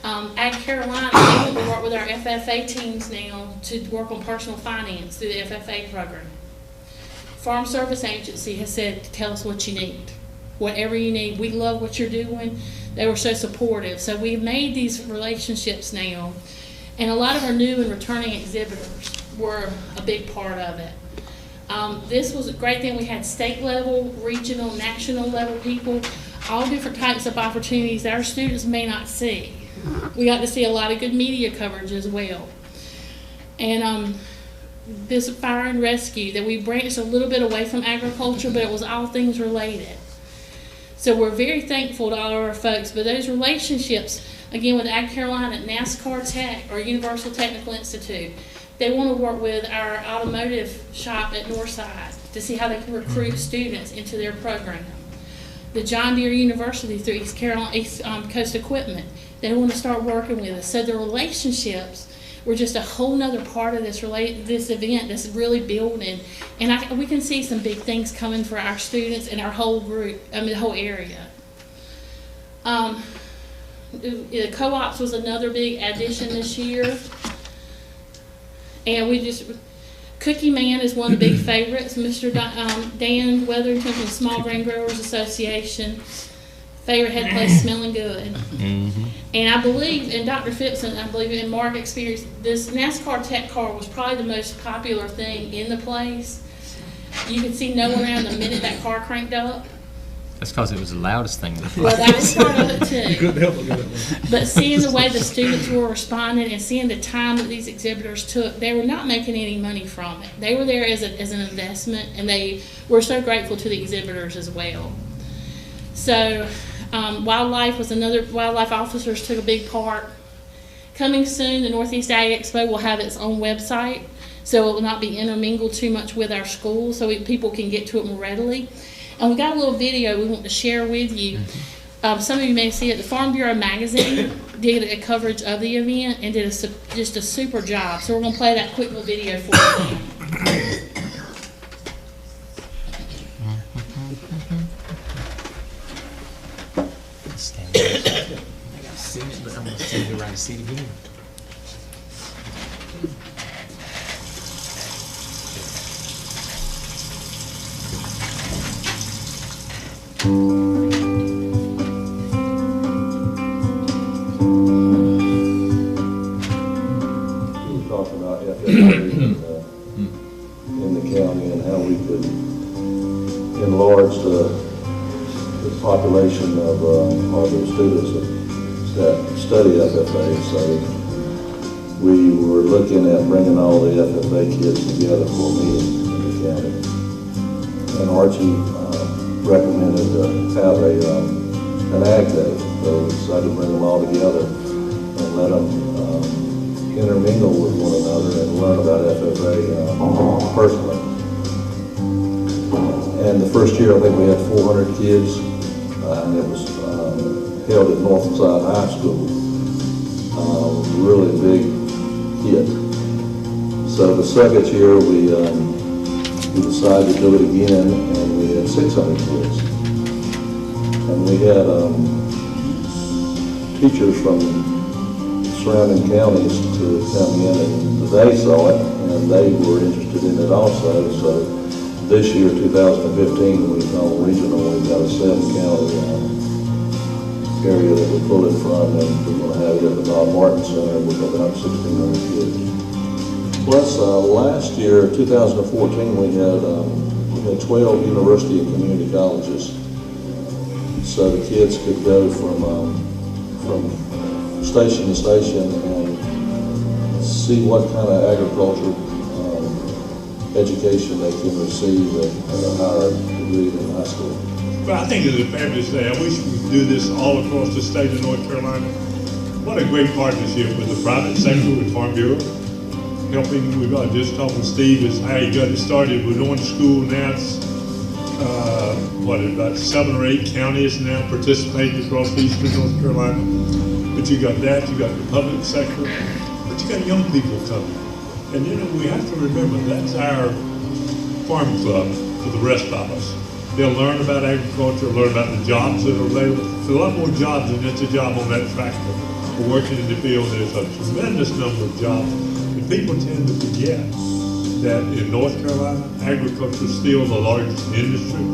Ag Carolina, we work with our FFA teams now to work on personal finance through the FFA program. Farm Service Agency has said, tell us what you need. Whatever you need, we love what you're doing. They were so supportive. So we've made these relationships now, and a lot of our new and returning exhibitors were a big part of it. This was a great thing. We had state level, regional, national level people, all different types of opportunities that our students may not see. We got to see a lot of good media coverage as well. And this fire and rescue, that we branched a little bit away from agriculture, but it was all things related. So we're very thankful to all of our folks, but those relationships, again with Ag Carolina, NASCAR Tech, or Universal Technical Institute, they want to work with our automotive shop at Northside to see how they can recruit students into their program. The John Deere University through East Coast Equipment, they want to start working with us. So the relationships were just a whole nother part of this event that's really building. And we can see some big things coming for our students and our whole group, the whole area. The co-ops was another big addition this year. And Cookie Man is one of the big favorites. Mr. Dan Weatherington from Small Grain Growers Association. Favorite head place, smelling good. Mm-hmm. And I believe, and Dr. Phipps, and I believe in Mark experience, this NASCAR Tech car was probably the most popular thing in the place. You could see no one around the minute that car cranked up. That's because it was the loudest thing in the place. Well, that was part of it too. You couldn't help it. But seeing the way the students were responding and seeing the time that these exhibitors took, they were not making any money from it. They were there as an investment, and they were so grateful to the exhibitors as well. So wildlife officers took a big part. Coming soon, the Northeast Ag Expo will have its own website, so it will not be intermingled too much with our schools, so people can get to it more readily. And we got a little video we want to share with you. some of you may see it, the Farm Bureau magazine did a coverage of the event and did just a super job. So we're going to play that quick little video for you now. Stand there. I got to see it, but I'm going to stand around and see it again. In the county and how we could enlarge the population of all the students that study FFA. So we were looking at bringing all the FFA kids together for a meeting in the county. And Archie recommended to have an ag day. So we decided to bring them all together and let them intermingle with one another and learn about FFA personally. And the first year, I think we had 400 kids, and it was held at Northside High School. Really big hit. So the second year, we decided to do it again, and we had 600 kids. And we had teachers from surrounding counties to come in, and they saw it and they were interested in it also. So this year, 2015, we call regional. We've got a 7-county area that we're pulling from, and we're going to have it at the Bob Martin Center with about 1,600 kids. Plus, last year, 2014, we had 12 university and community colleges, so the kids could go from station to station and see what kind of agriculture education they can receive at a higher degree in high school. Well, I think it's a fabulous day. I wish we could do this all across the state of North Carolina. What a great partnership with the private sector, with Farm Bureau, helping. We've just talking to Steve is how he got it started. We're going to school now. It's about 7 or 8 counties now participating across eastern North Carolina. But you got that, you got the public sector, but you got young people coming. And we have to remember that's our farm club for the rest of us. They'll learn about agriculture, learn about the jobs that are available. There's a lot more jobs than just a job on that tractor or working in the field. There's a tremendous number of jobs. And people tend to forget that in North Carolina, agriculture is still the largest industry.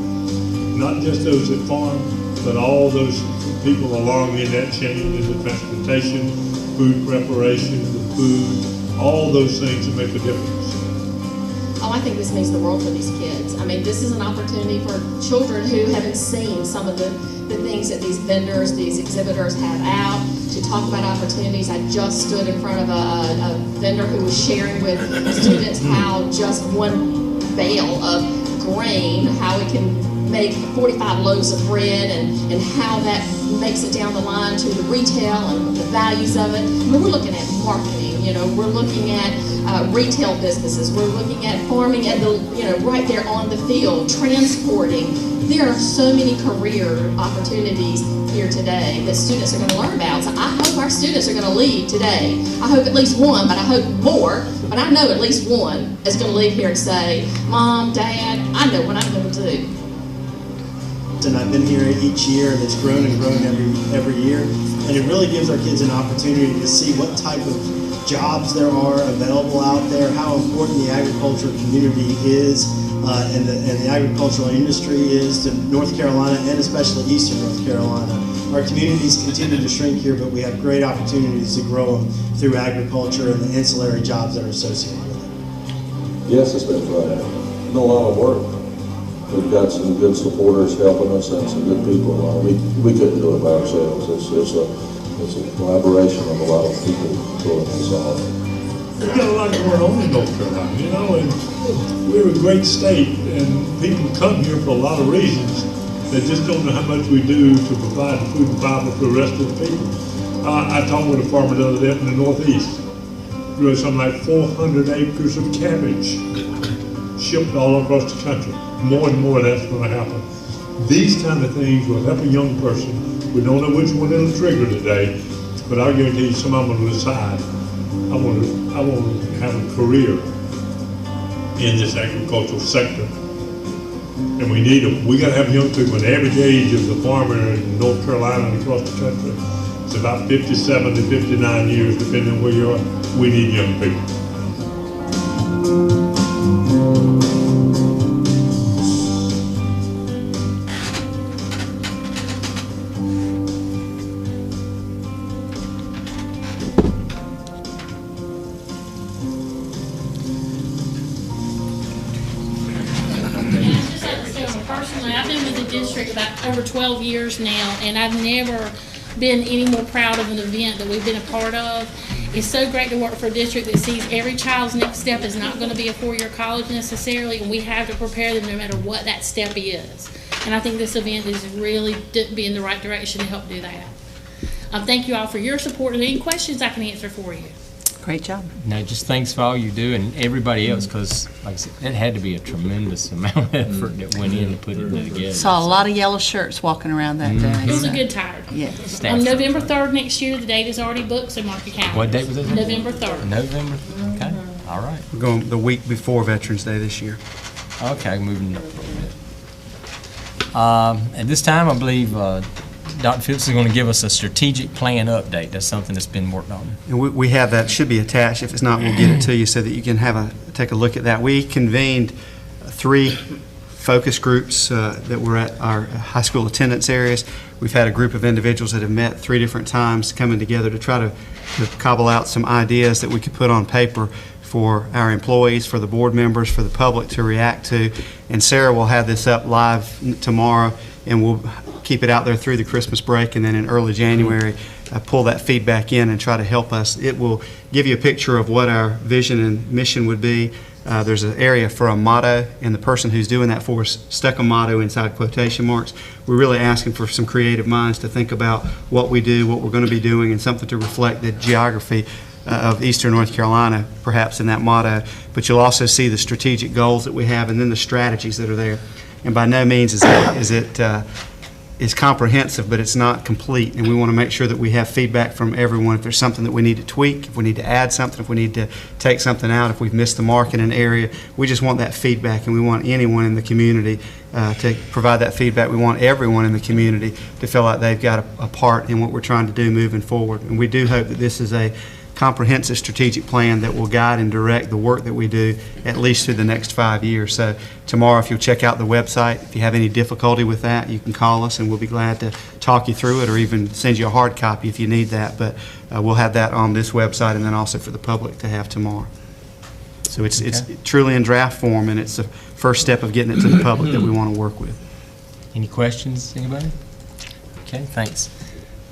Not just those that farm, but all those people along in that chain, in the transportation, food preparation, the food, all those things that make a difference. Oh, I think this means the world for these kids. I mean, this is an opportunity for children who haven't seen some of the things that these vendors, these exhibitors have out, to talk about opportunities. I just stood in front of a vendor who was sharing with students how just one bale of grain, how it can make 45 loaves of bread, and how that makes it down the line to the retail and the values of it. I mean, we're looking at marketing, we're looking at retail businesses, we're looking at farming and right there on the field, transporting. There are so many career opportunities here today that students are going to learn about. So I hope our students are going to leave today. I hope at least one, but I hope more, but I know at least one is going to leave here and say, Mom, Dad, I know what I'm going to do. And I've been here each year, and it's grown and grown every year. And it really gives our kids an opportunity to see what type of jobs there are available out there, how important the agriculture community is, and the agricultural industry is to North Carolina, and especially eastern North Carolina. Our communities continue to shrink here, but we have great opportunities to grow them through agriculture and the ancillary jobs that are associated with it. Yes, it's been fun. It's been a lot of work. We've got some good supporters helping us and some good people. We couldn't do it by ourselves. It's a collaboration of a lot of people pulling this off. We've got a lot going on in North Carolina, and we're a great state, and people come here for a lot of reasons. They just don't know how much we do to provide food and fiber for the rest of the people. I talked with a farmer the other day up in the Northeast. Grew something like 400 acres of cabbage shipped all across the country. More and more that's going to happen. These kind of things will help a young person We don't know which one it'll trigger today, but I'll guarantee you some of them will decide, I want to have a career in this agricultural sector. And we need them. We got to have young people. The average age of the farmer in North Carolina and across the country is about 57 to 59 years, depending on where you are. We need young people. Personally, I've been with the district about over 12 years now, and I've never been any more proud of an event that we've been a part of. It's so great to work for a district that sees every child's next step is not going to be a four-year college necessarily, and we have to prepare them no matter what that step is. And I think this event is really be in the right direction to help do that. Thank you all for your support, and any questions I can answer for you. Great job. No, just thanks for all you do and everybody else, because like I said, it had to be a tremendous amount of effort that went in to put it together. Saw a lot of yellow shirts walking around that day. It was a good time. Yeah. On November 3rd next year, the date is already booked, so mark your calendar. What date was it? November 3rd. November, okay, all right. We're going the week before Veterans Day this year. Okay, moving up a little bit. At this time, I believe Dr. Phillips is going to give us a strategic plan update. That's something that's been worked on. And we have that, should be attached. If it's not, we'll get it to you so that you can take a look at that. We convened 3 focus groups that were at our high school attendance areas. We've had a group of individuals that have met 3 different times coming together to try to cobble out some ideas that we could put on paper for our employees, for the board members, for the public to react to. And Sarah will have this up live tomorrow, and we'll keep it out there through the Christmas break, and then in early January pull that feedback in and try to help us. It will give you a picture of what our vision and mission would be. There's an area for a motto, and the person who's doing that for us stuck a motto inside quotation marks. We're really asking for some creative minds to think about what we do, what we're going to be doing, and something to reflect the geography of Eastern North Carolina, perhaps in that motto. But you'll also see the strategic goals that we have, and then the strategies that are there. And by no means is it comprehensive, but it's not complete, and we want to make sure that we have feedback from everyone. If there's something that we need to tweak, if we need to add something, if we need to take something out, if we've missed the mark in an area, we just want that feedback, and we want anyone in the community to provide that feedback. We want everyone in the community to feel like they've got a part in what we're trying to do moving forward. And we do hope that this is a comprehensive strategic plan that will guide and direct the work that we do at least through the next 5 years. So tomorrow, if you'll check out the website, if you have any difficulty with that, you can call us and we'll be glad to talk you through it, or even send you a hard copy if you need that. But we'll have that on this website, and then also for the public to have tomorrow. So it's truly in draft form, and it's the first step of getting it to the public that we want to work with. Any questions, anybody? Okay, thanks.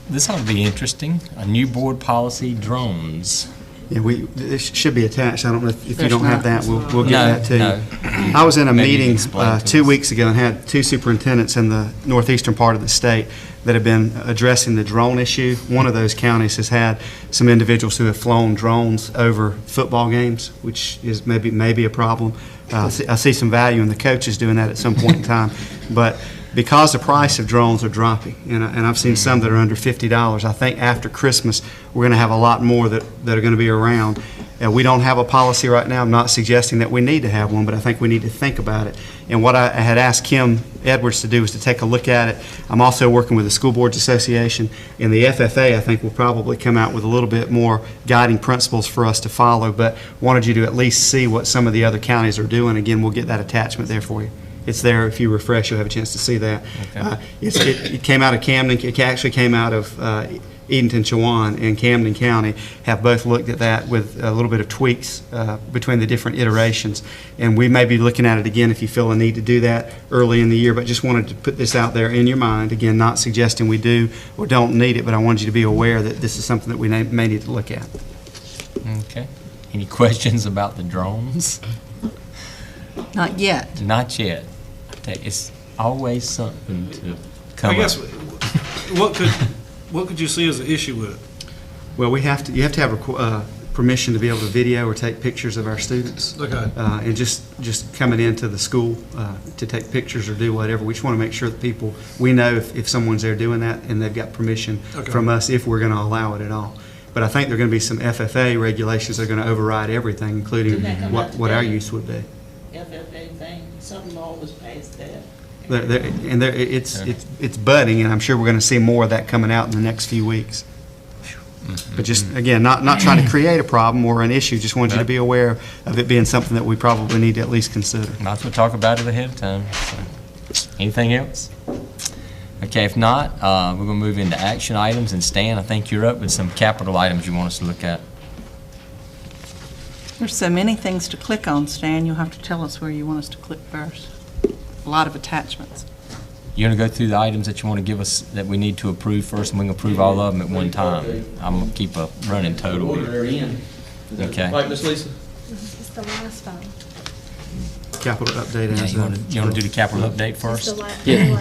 This ought to be interesting. A new board policy, drones. Yeah, it should be attached. I don't know if you don't have that, we'll get that to you. I was in a Maybe meeting explain to 2 us. weeks ago and had 2 superintendents in the northeastern part of the state that have been addressing the drone issue. One of those counties has had some individuals who have flown drones over football games, which is maybe a problem. I see some value in the coaches doing that at some point in time, but because the price of drones are dropping, and I've seen some that are under $50, I think after Christmas we're going to have a lot more that are going to be around. We don't have a policy right now. I'm not suggesting that we need to have one, but I think we need to think about it. And what I had asked Kim Edwards to do was to take a look at it. I'm also working with the School Boards Association, and the FFA I think will probably come out with a little bit more guiding principles for us to follow, but wanted you to at least see what some of the other counties are doing. Again, we'll get that attachment there for you. It's there. If you refresh, you'll have a chance to see that. Okay. It came out of Camden. It actually came out of Edenton, Chowan, and Camden County have both looked at that with a little bit of tweaks between the different iterations. And we may be looking at it again if you feel a need to do that early in the year, but just wanted to put this out there in your mind. Again, not suggesting we do or don't need it, but I wanted you to be aware that this is something that we may need to look at. Okay. Any questions about the drones? Not yet. Not yet. It's always something to come I guess, up. what could you see as an issue with it? Well, you have to have permission to be able to video or take pictures of our students. Okay. And just coming into the school to take pictures or do whatever. We just want to make sure that we know if someone's there doing that and they've got permission from us if we're going to allow it at all. But I think there are going to be some FFA regulations that are going to override everything, including what our use would be. FFA thing, some law was passed there. It's budding, and I'm sure we're going to see more of that coming out in the next few weeks. But just, again, not trying to create a problem or an issue, just want you to be aware of it being something that we probably need to at least consider. Might as well talk about it ahead of time. So, anything else? Okay, if not, we're going to move into action items. And Stan, I think you're up with some capital items you want us to look at. There's so many things to click on, Stan. You'll have to tell us where you want us to click first. A lot of attachments. You're going to go through the items that you want to give us that we need to approve first, and we can approve all of them at one time. I'm going to keep a running total here. Okay. Right, Ms. Lisa? It's the last file. Capital update. You want to do the capital update first? Yeah.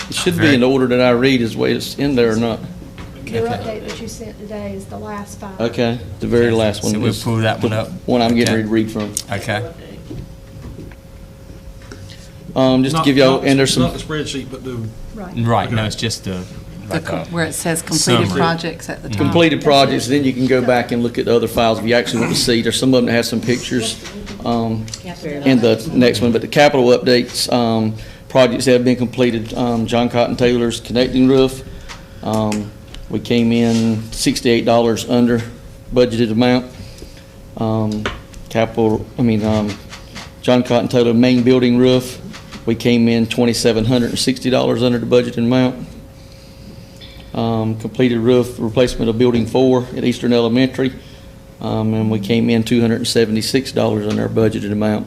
It should be in order that I read as well. It's in there or not. Your update that you sent today is the last file. Okay, the very last one. So we'll pull that one up. One I'm getting ready to read from. Okay. Just to give y'all, and there's some. Not the spreadsheet, but the. Right, no, it's just the. Where it says completed summary. projects at the top. Completed projects, then you can go back and look at the other files if you actually want to see. There's some of them that have some pictures in the next one, but the capital updates, projects that have been completed, John Cotton Taylor's connecting roof. We came in $68 under budgeted amount. John Cotton Taylor main building roof, we came in $2,760 under the budgeted amount. Completed roof replacement of Building 4 at Eastern Elementary, and we came in $276 under our budgeted amount.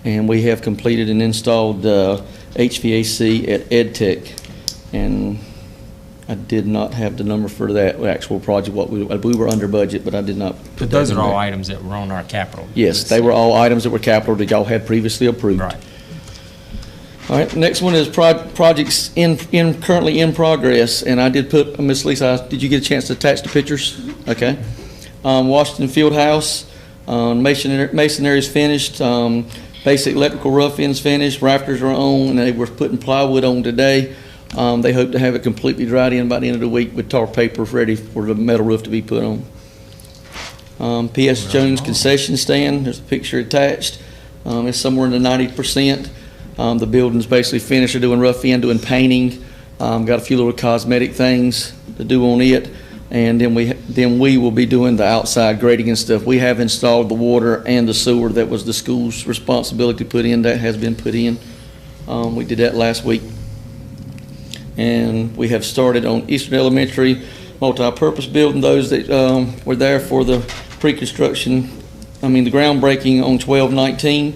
And we have completed and installed HVAC at EdTech, and I did not have the number for that actual project. We were under budget, but I did not. But those are all items that were on our capital. Yes, they were all items that were capital that y'all had previously approved. Right. All right, next one is projects currently in progress, and I did put, Ms. Lisa, did you get a chance to attach the pictures? Okay. Washington Field House, masonry is finished, basic electrical rough-ends finished, rafters are on, and they were putting plywood on today. They hope to have it completely dried in by the end of the week with tar paper ready for the metal roof to be put on. P.S. Jones concession stand, there's a picture attached. It's somewhere in the 90%. The building's basically finished. They're doing rough end, doing painting. Got a few little cosmetic things to do on it. And then we will be doing the outside grading and stuff. We have installed the water and the sewer that was the school's responsibility to put in. That has been put in. We did that last week. And we have started on Eastern Elementary multi-purpose building, those that were there for the pre-construction, the groundbreaking on 12/19.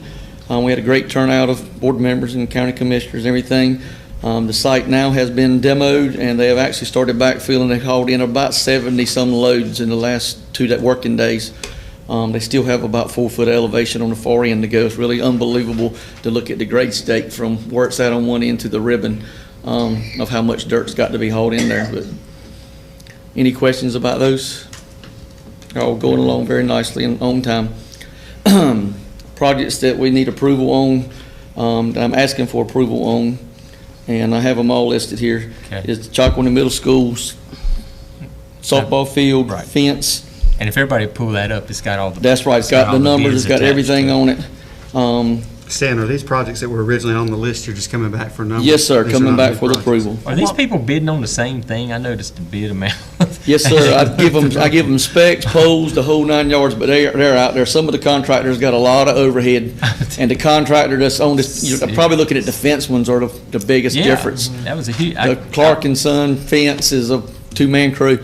We had a great turnout of board members and county commissioners and everything. The site now has been demoed, and they have actually started backfilling. They hauled in about 70-some loads in the last 2 working days. They still have about 4-foot elevation on the far end to go. It's really unbelievable to look at the grade stake from where it's at on one end to the ribbon of how much dirt's got to be hauled in there. But any questions about those? They're all going along very nicely and on time. Projects that we need approval on, that I'm asking for approval on, and I have them all listed here, is the Chalkawinty Middle School's softball field, fence. And if everybody pull that up, it's got all the. That's right, it's got the numbers, it's got everything on it. Stan, are these projects that were originally on the list, you're just coming back for numbers? Yes, sir, coming back for the approval. Are these people bidding on the same thing? I noticed the bid amount. Yes, sir, I give them specs, poles, the whole 9 yards, but they're out there. Some of the contractors got a lot of overhead, and the contractor that's on this, you're probably looking at the fence ones are the biggest difference. That was a huge. The Clark and Son fence is a 2-man crew.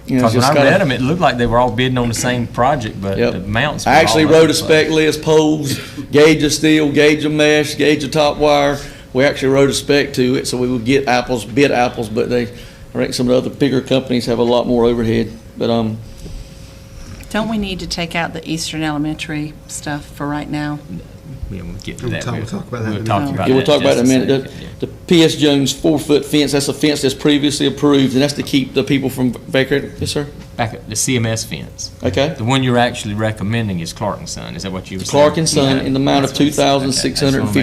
Because when I read them, it looked like they were all bidding on the same project, but the amounts were I actually all wrote a spec list, poles, gauge of steel, gauge of mesh, gauge of top wire. We actually wrote a spec to it, so we would get bid apples, but I think some of the other bigger companies have a lot more overhead. But don't we need to take out the Eastern Elementary stuff for right now? we'll get to that. We'll talk about that in a We'll talk minute. about Yeah, we'll that talk about it in a just minute. second, yeah. The PS Jones 4-foot fence, that's a fence that's previously approved, and that's to keep the people from vacating. Yes, sir? Back up, the CMS fence. Okay. The one you're actually recommending is Clark and Son, is that what you were saying? Clark and Son in the amount of Okay, I just wanna make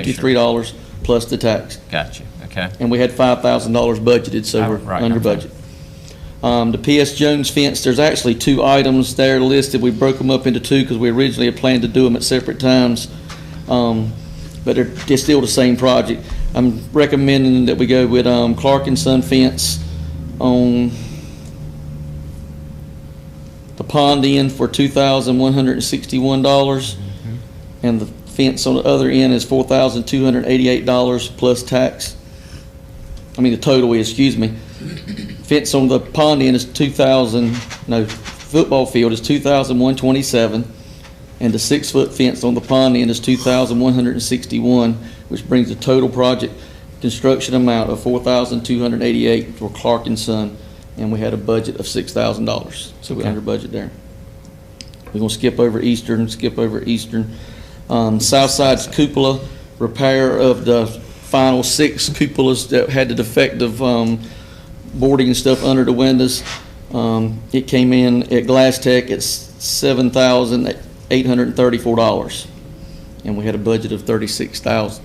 $2,653 plus the tax. Gotcha, okay. And we had $5,000 budgeted, so we're Right, under okay. budget. The PS Jones fence, there's actually 2 items there listed. We broke them up into 2 because we originally had planned to do them at separate times. But they're still the same project. I'm recommending that we go with Clark and Son fence on the pond end for $2,161. And the fence on the other end is $4,288 plus tax. I mean, the total is, excuse me. Fence on the pond end is football field is $2,127, and the 6-foot fence on the pond end is $2,161, which brings the total project construction amount of $4,288 for Clark and Son, and we had a budget of $6,000, so we're under budget there. We're gonna skip over Eastern. South Side's cupola, repair of the final 6 cupolas that had the defective boarding and stuff under the windows. It came in at Glass Tech at $7,834, and we had a budget of $36,000.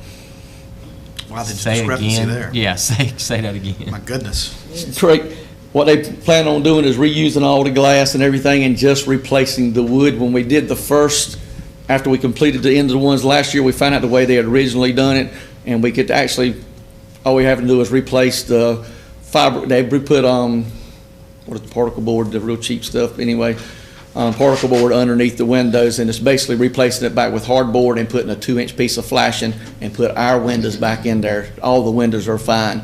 Wow, the Say discrepancy again. there. Yeah, say that again. My goodness. What they plan on doing is reusing all the glass and everything and just replacing the wood. When we did the first, after we completed the end of the ones last year, we found out the way they had originally done it, and we could actually, all we have to do is replace the fiber. They put what is the particle board, the real cheap stuff anyway, particle board underneath the windows, and it's basically replacing it back with hardboard and putting a 2-inch piece of flashing and put our windows back in there. All the windows are fine.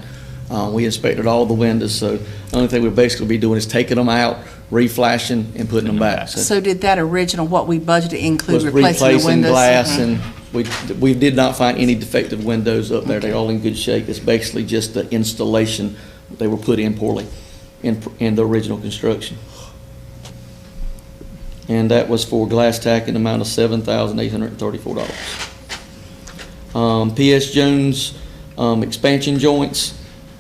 We inspected all the windows, so the only thing we'll basically be doing is taking them out, reflashing, and putting them back. So did that original, what we budgeted, include Was replacing the replacing windows? glass, and we did not find any defective windows up there. They're all in good shape. It's basically just the installation. They were put in poorly in the original construction. And that was for glass tack in the amount of $7,834. PS Jones expansion joints,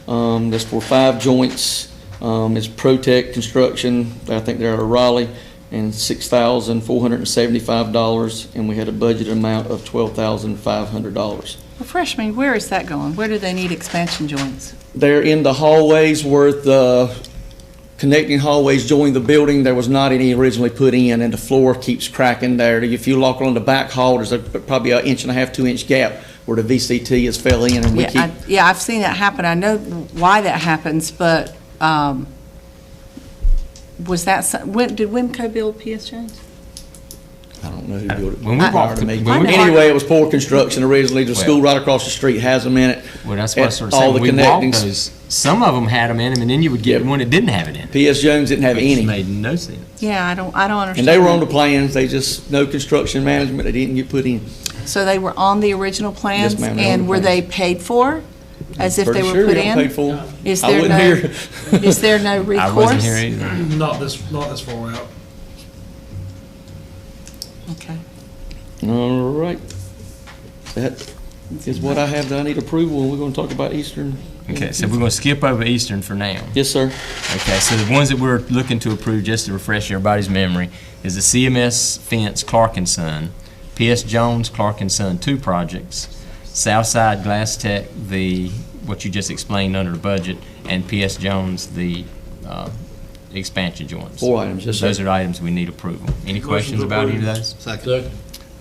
that's for 5 joints. It's ProTech Construction, I think they're out of Raleigh, and $6,475, and we had a budget amount of $12,500. Refresh me, where is that going? Where do they need expansion joints? They're in the hallways where the connecting hallways join the building. There was not any originally put in, and the floor keeps cracking there. If you look on the back hall, there's probably an 1.5 to 2 inch gap where the VCT has fell in, and we keep. Yeah, I've seen that happen. I know why that happens, but was that, did Wimco build PS Jones? I don't know who built it. When we walked prior to me. when we Anyway, it was poor construction originally. The school right across the street has them in it. Well, that's what I sort of All saying. the We walked connectings. those, some of them had them in them, and then you would get one that didn't have it in it. PS Jones didn't have Which any. made no sense. Yeah, I don't understand. And they were on the that. plans. They just, no construction management. They didn't get put in. So they were on the original plans? Yes, ma'am, they're on And the were they plans. paid for, as if they Pretty were sure put they got in? paid for. Is I there wasn't no, here. is there no recourse? I wasn't here either. Not this far out. Okay. All right. That is what I have that I need approval, and we're going to talk about Eastern. Okay, so we're going to skip over Eastern for now. Yes, sir. Okay, so the ones that we're looking to approve, just to refresh everybody's memory, is the CMS Fence Clark and Son, PS Jones Clark and Son 2 projects, Southside Glass Tech, what you just explained under the budget, and PS Jones, the expansion joints. 4 items, yes, sir. Those are the items we need approval. Any questions about any of those? Second.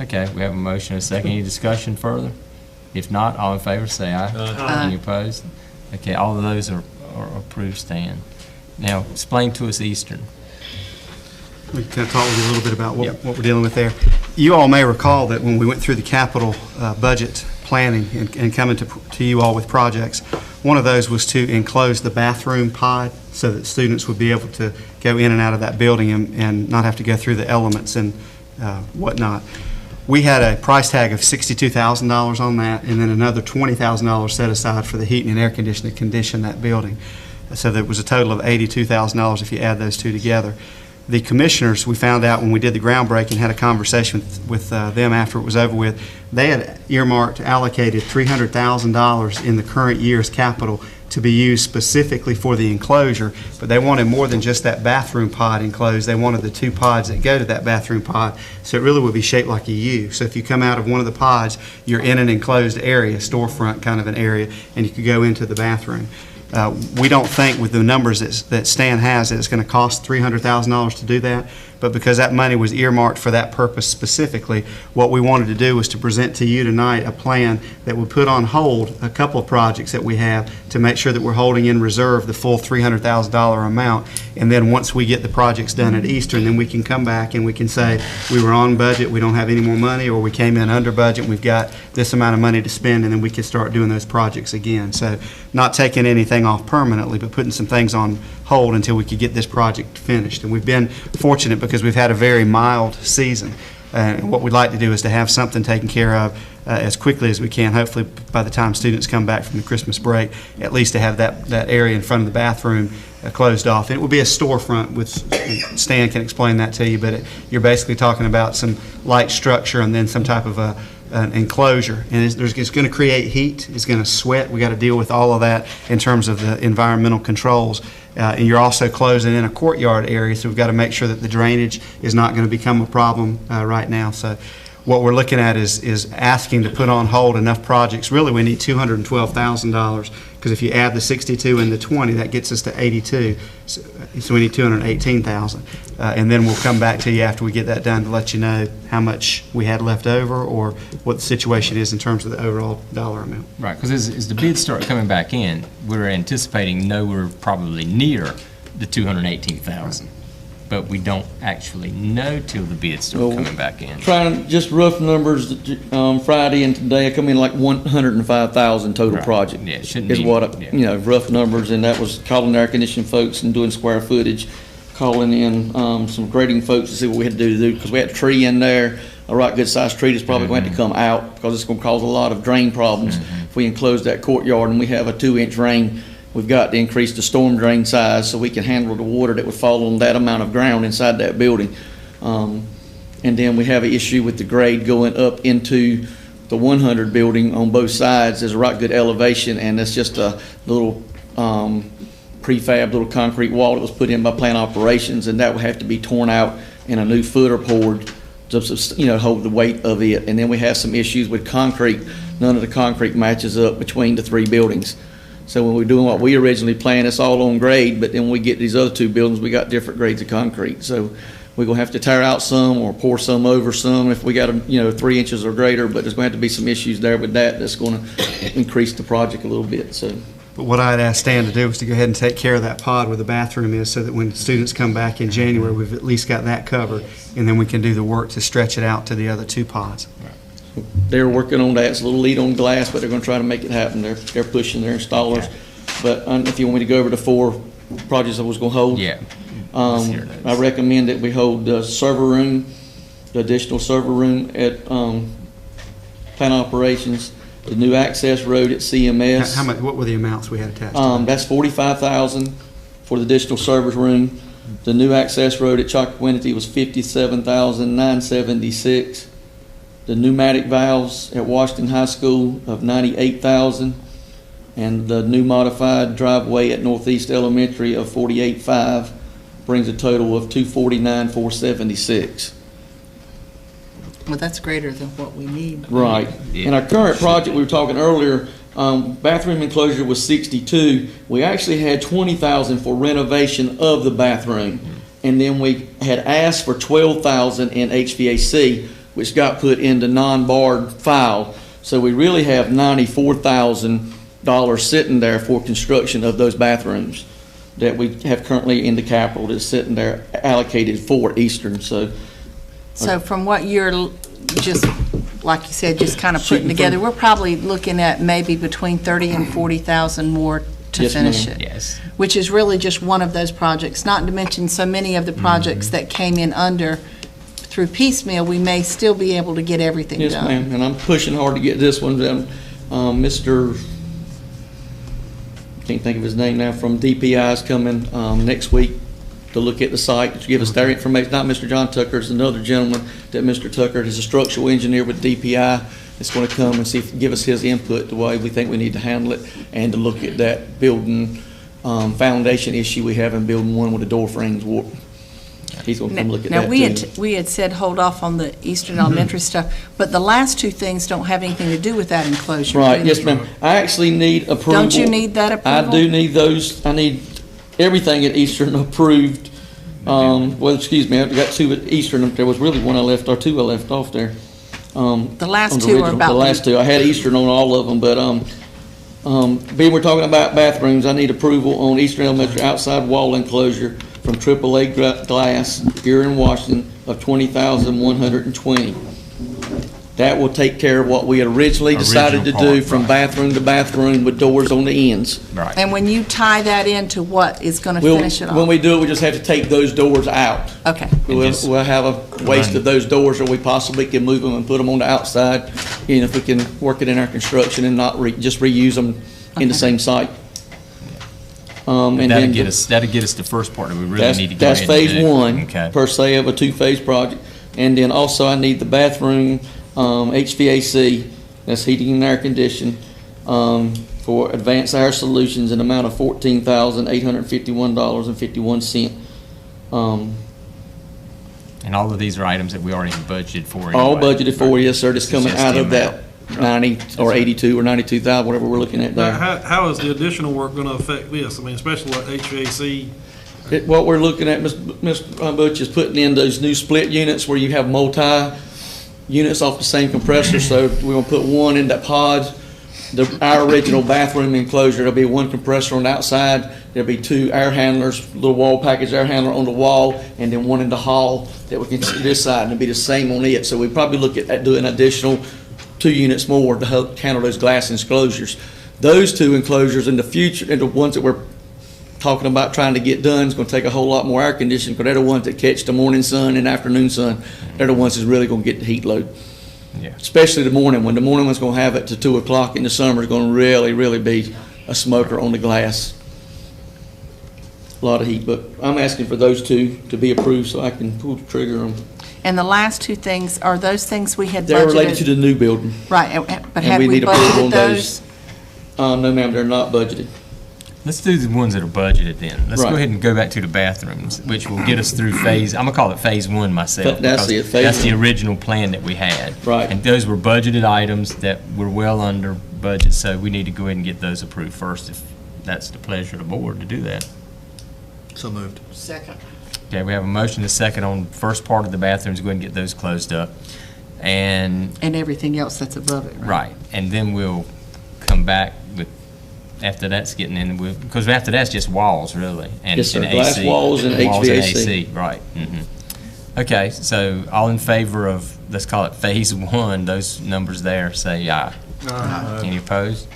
Okay, we have a motion and a second. Any discussion further? If not, all in favor, say aye. Aye. Any opposed? Okay, all of those are approved, stand. Now, explain to us Eastern. We can talk with you a little bit about Yep. what we're dealing with there. You all may recall that when we went through the capital budget planning and coming to you all with projects, one of those was to enclose the bathroom pod so that students would be able to go in and out of that building and not have to go through the elements and whatnot. We had a price tag of $62,000 on that, and then another $20,000 set aside for the heating and air conditioning to condition that building. So there was a total of $82,000 if you add those two together. the commissioners, we found out when we did the groundbreaking, had a conversation with them after it was over with, they had earmarked, allocated $300,000 in the current year's capital to be used specifically for the enclosure, but they wanted more than just that bathroom pod enclosed. They wanted the 2 pods that go to that bathroom pod, so it really would be shaped like a U. So if you come out of one of the pods, you're in an enclosed area, storefront kind of an area, and you could go into the bathroom. We don't think with the numbers that Stan has that it's going to cost $300,000 to do that, but because that money was earmarked for that purpose specifically, what we wanted to do was to present to you tonight a plan that would put on hold a couple of projects that we have to make sure that we're holding in reserve the full $300,000 amount, and then once we get the projects done at Eastern, then we can come back and we can say we were on budget, we don't have any more money, or we came in under budget and we've got this amount of money to spend, and then we can start doing those projects again. So not taking anything off permanently, but putting some things on hold until we could get this project finished. And we've been fortunate because we've had a very mild season. And what we'd like to do is to have something taken care of as quickly as we can, hopefully by the time students come back from the Christmas break, at least to have that area in front of the bathroom closed off. And it will be a storefront, with Stan can explain that to you, but you're basically talking about some light structure and then some type of an enclosure, and it's going to create heat, it's going to sweat. We got to deal with all of that in terms of the environmental controls. And you're also closing in a courtyard area, so we've got to make sure that the drainage is not going to become a problem right now. So what we're looking at is asking to put on hold enough projects. Really, we need $212,000, because if you add the 62 and the 20, that gets us to 82. So we need $218,000, and then we'll come back to you after we get that done to let you know how much we had left over or what the situation is in terms of the overall dollar amount. Right, because as the bids start coming back in, we're anticipating we're probably near the $218,000. But we don't actually know till the bids start coming back in. Trying just rough numbers, Friday and today, I come in like 105,000 total project. Yeah, it shouldn't is be, what rough numbers, and that was calling air conditioning folks and doing square footage, calling in some grading folks to see what we had to do because we had a tree in there, a right good sized tree that's probably going to come out because it's going to cause a lot of drain problems if we enclose that courtyard and we have a 2-inch rain. We've got to increase the storm drain size so we can handle the water that would fall on that amount of ground inside that building. And then we have an issue with the grade going up into the 100 building on both sides. There's a right good elevation, and it's just a little prefab, little concrete wall that was put in by plant operations, and that would have to be torn out and a new footer poured to hold the weight of it. And then we have some issues with concrete. None of the concrete matches up between the 3 buildings. So when we're doing what we originally planned, it's all on grade, but then when we get these other 2 buildings, we got different grades of concrete. So we're gonna have to tear out some or pour some over some if we got 3 inches or greater, but there's gonna have to be some issues there with that's gonna increase the project a little bit, so. But what I'd asked Stan to do was to go ahead and take care of that pod where the bathroom is, so that when students come back in January, we've at least got that covered, and then we can do the work to stretch it out to the other 2 pods. They're working on that. It's a little lead on glass, but they're going to try to make it happen. They're pushing their installers. Okay. But if you want me to go over the 4 projects I was going to hold, I recommend that we hold the server room, the additional server room at plant operations, the new access road at CMS. How much? What were the amounts we had attached to that? That's $45,000 for the additional servers room. The new access road at Chocowinity was $57,976. The pneumatic valves at Washington High School of $98,000, and the new modified driveway at Northeast Elementary of $48,500 brings a total of $249,476. Well, that's greater than what we need. Right. Yeah. In our current project, we were talking earlier, bathroom enclosure was $62,000. We actually had $20,000 for renovation of the bathroom, and then we had asked for $12,000 in HVAC, which got put in the non-barred file. So we really have $94,000 sitting there for construction of those bathrooms that we have currently in the capital that's sitting there allocated for Eastern. So from what you're just, like you said, just kind of putting together, we're probably looking at maybe between $30,000 and $40,000 more to finish it. Yes. Which is really just one of those projects, not to mention so many of the projects that came in under through piecemeal. We may still be able to get everything done. Yes, ma'am, and I'm pushing hard to get this one done. Mr. can't think of his name now, from DPI is coming next week to look at the site, to give us their information. Not Mr. John Tucker, it's another gentleman that Mr. Tucker is a structural engineer with DPI. That's going to come and see, give us his input the way we think we need to handle it, and to look at that building foundation issue we have in building 1 with the door frames warped. He's going to come look at that too. We had said hold off on the Eastern Elementary stuff, but the last two things don't have anything to do with that enclosure. Right, yes, ma'am. I actually need approval. Don't you need that approval? I do need those. I need everything at Eastern approved. Well, excuse me, I've got 2 at Eastern. There was really one I left, or 2 I left off there. The last 2 are about. The last 2. I had Eastern on all of them, but being we're talking about bathrooms, I need approval on Eastern Elementary outside wall enclosure from AAA Glass here in Washington of $20,120. That will take care of what we had originally decided to do from bathroom to bathroom with doors on the ends. Right. And when you tie that into what is going to finish it off? When we do it, we just have to take those doors out. Okay. We'll have a waste of those doors, or we possibly can move them and put them on the outside, and if we can work it in our construction and not just reuse them in the same site. And that'll get us the first part that we really need to go ahead and do. That's phase 1, per se, of a 2-phase project. And then also I need the bathroom HVAC, that's heating and air conditioning, for Advanced Air Solutions, an amount of $14,851.51. And all of these are items that we already budgeted for anyway. All budgeted for, yes, sir. It's coming out of that 90 or 82 or 92,000, whatever we're looking at there. How is the additional work going to affect this? I mean, especially like HVAC. What we're looking at, Ms. Butch, is putting in those new split units where you have multi-units off the same compressor. So we're going to put one in that pod. Our original bathroom enclosure, there'll be one compressor on the outside. There'll be 2 air handlers, little wall package air handler on the wall, and then one in the hall that we can see this side, and it'll be the same on it. So we probably look at doing additional 2 units more to help handle those glass enclosures. Those 2 enclosures in the future, and the ones that we're talking about trying to get done, is going to take a whole lot more air conditioning, because they're the ones that catch the morning sun and afternoon sun. They're the ones that's really going to get the heat load. Yeah. Especially the morning one. The morning one's going to have it to 2 o'clock in the summer. Is going to really, really be a smoker on the glass. A lot of heat, but I'm asking for those 2 to be approved so I can pull the trigger on. And the last 2 things, are those things we had budgeted? They're related to the new building. Right, but have we budgeted those? No, ma'am, they're not budgeted. Let's do the ones that are budgeted then. Let's go ahead and go back to the bathrooms, which will get us through phase, I'm going to call it phase 1 myself. That's it, phase 1. That's the original plan that we had. Right. And those were budgeted items that were well under budget, so we need to go ahead and get those approved first, if that's the pleasure of the board to do that. So moved. Second. Okay, we have a motion and a second on the first part of the bathrooms. Go ahead and get those closed up. And everything else that's above it, right? Right. And then we'll come back with, after that's getting in, because after that's just walls, really. And, yes, sir. And Glass AC. walls and HVAC. Right. Okay, so all in favor of, let's call it phase 1, those numbers there, say aye. Aye. Any opposed?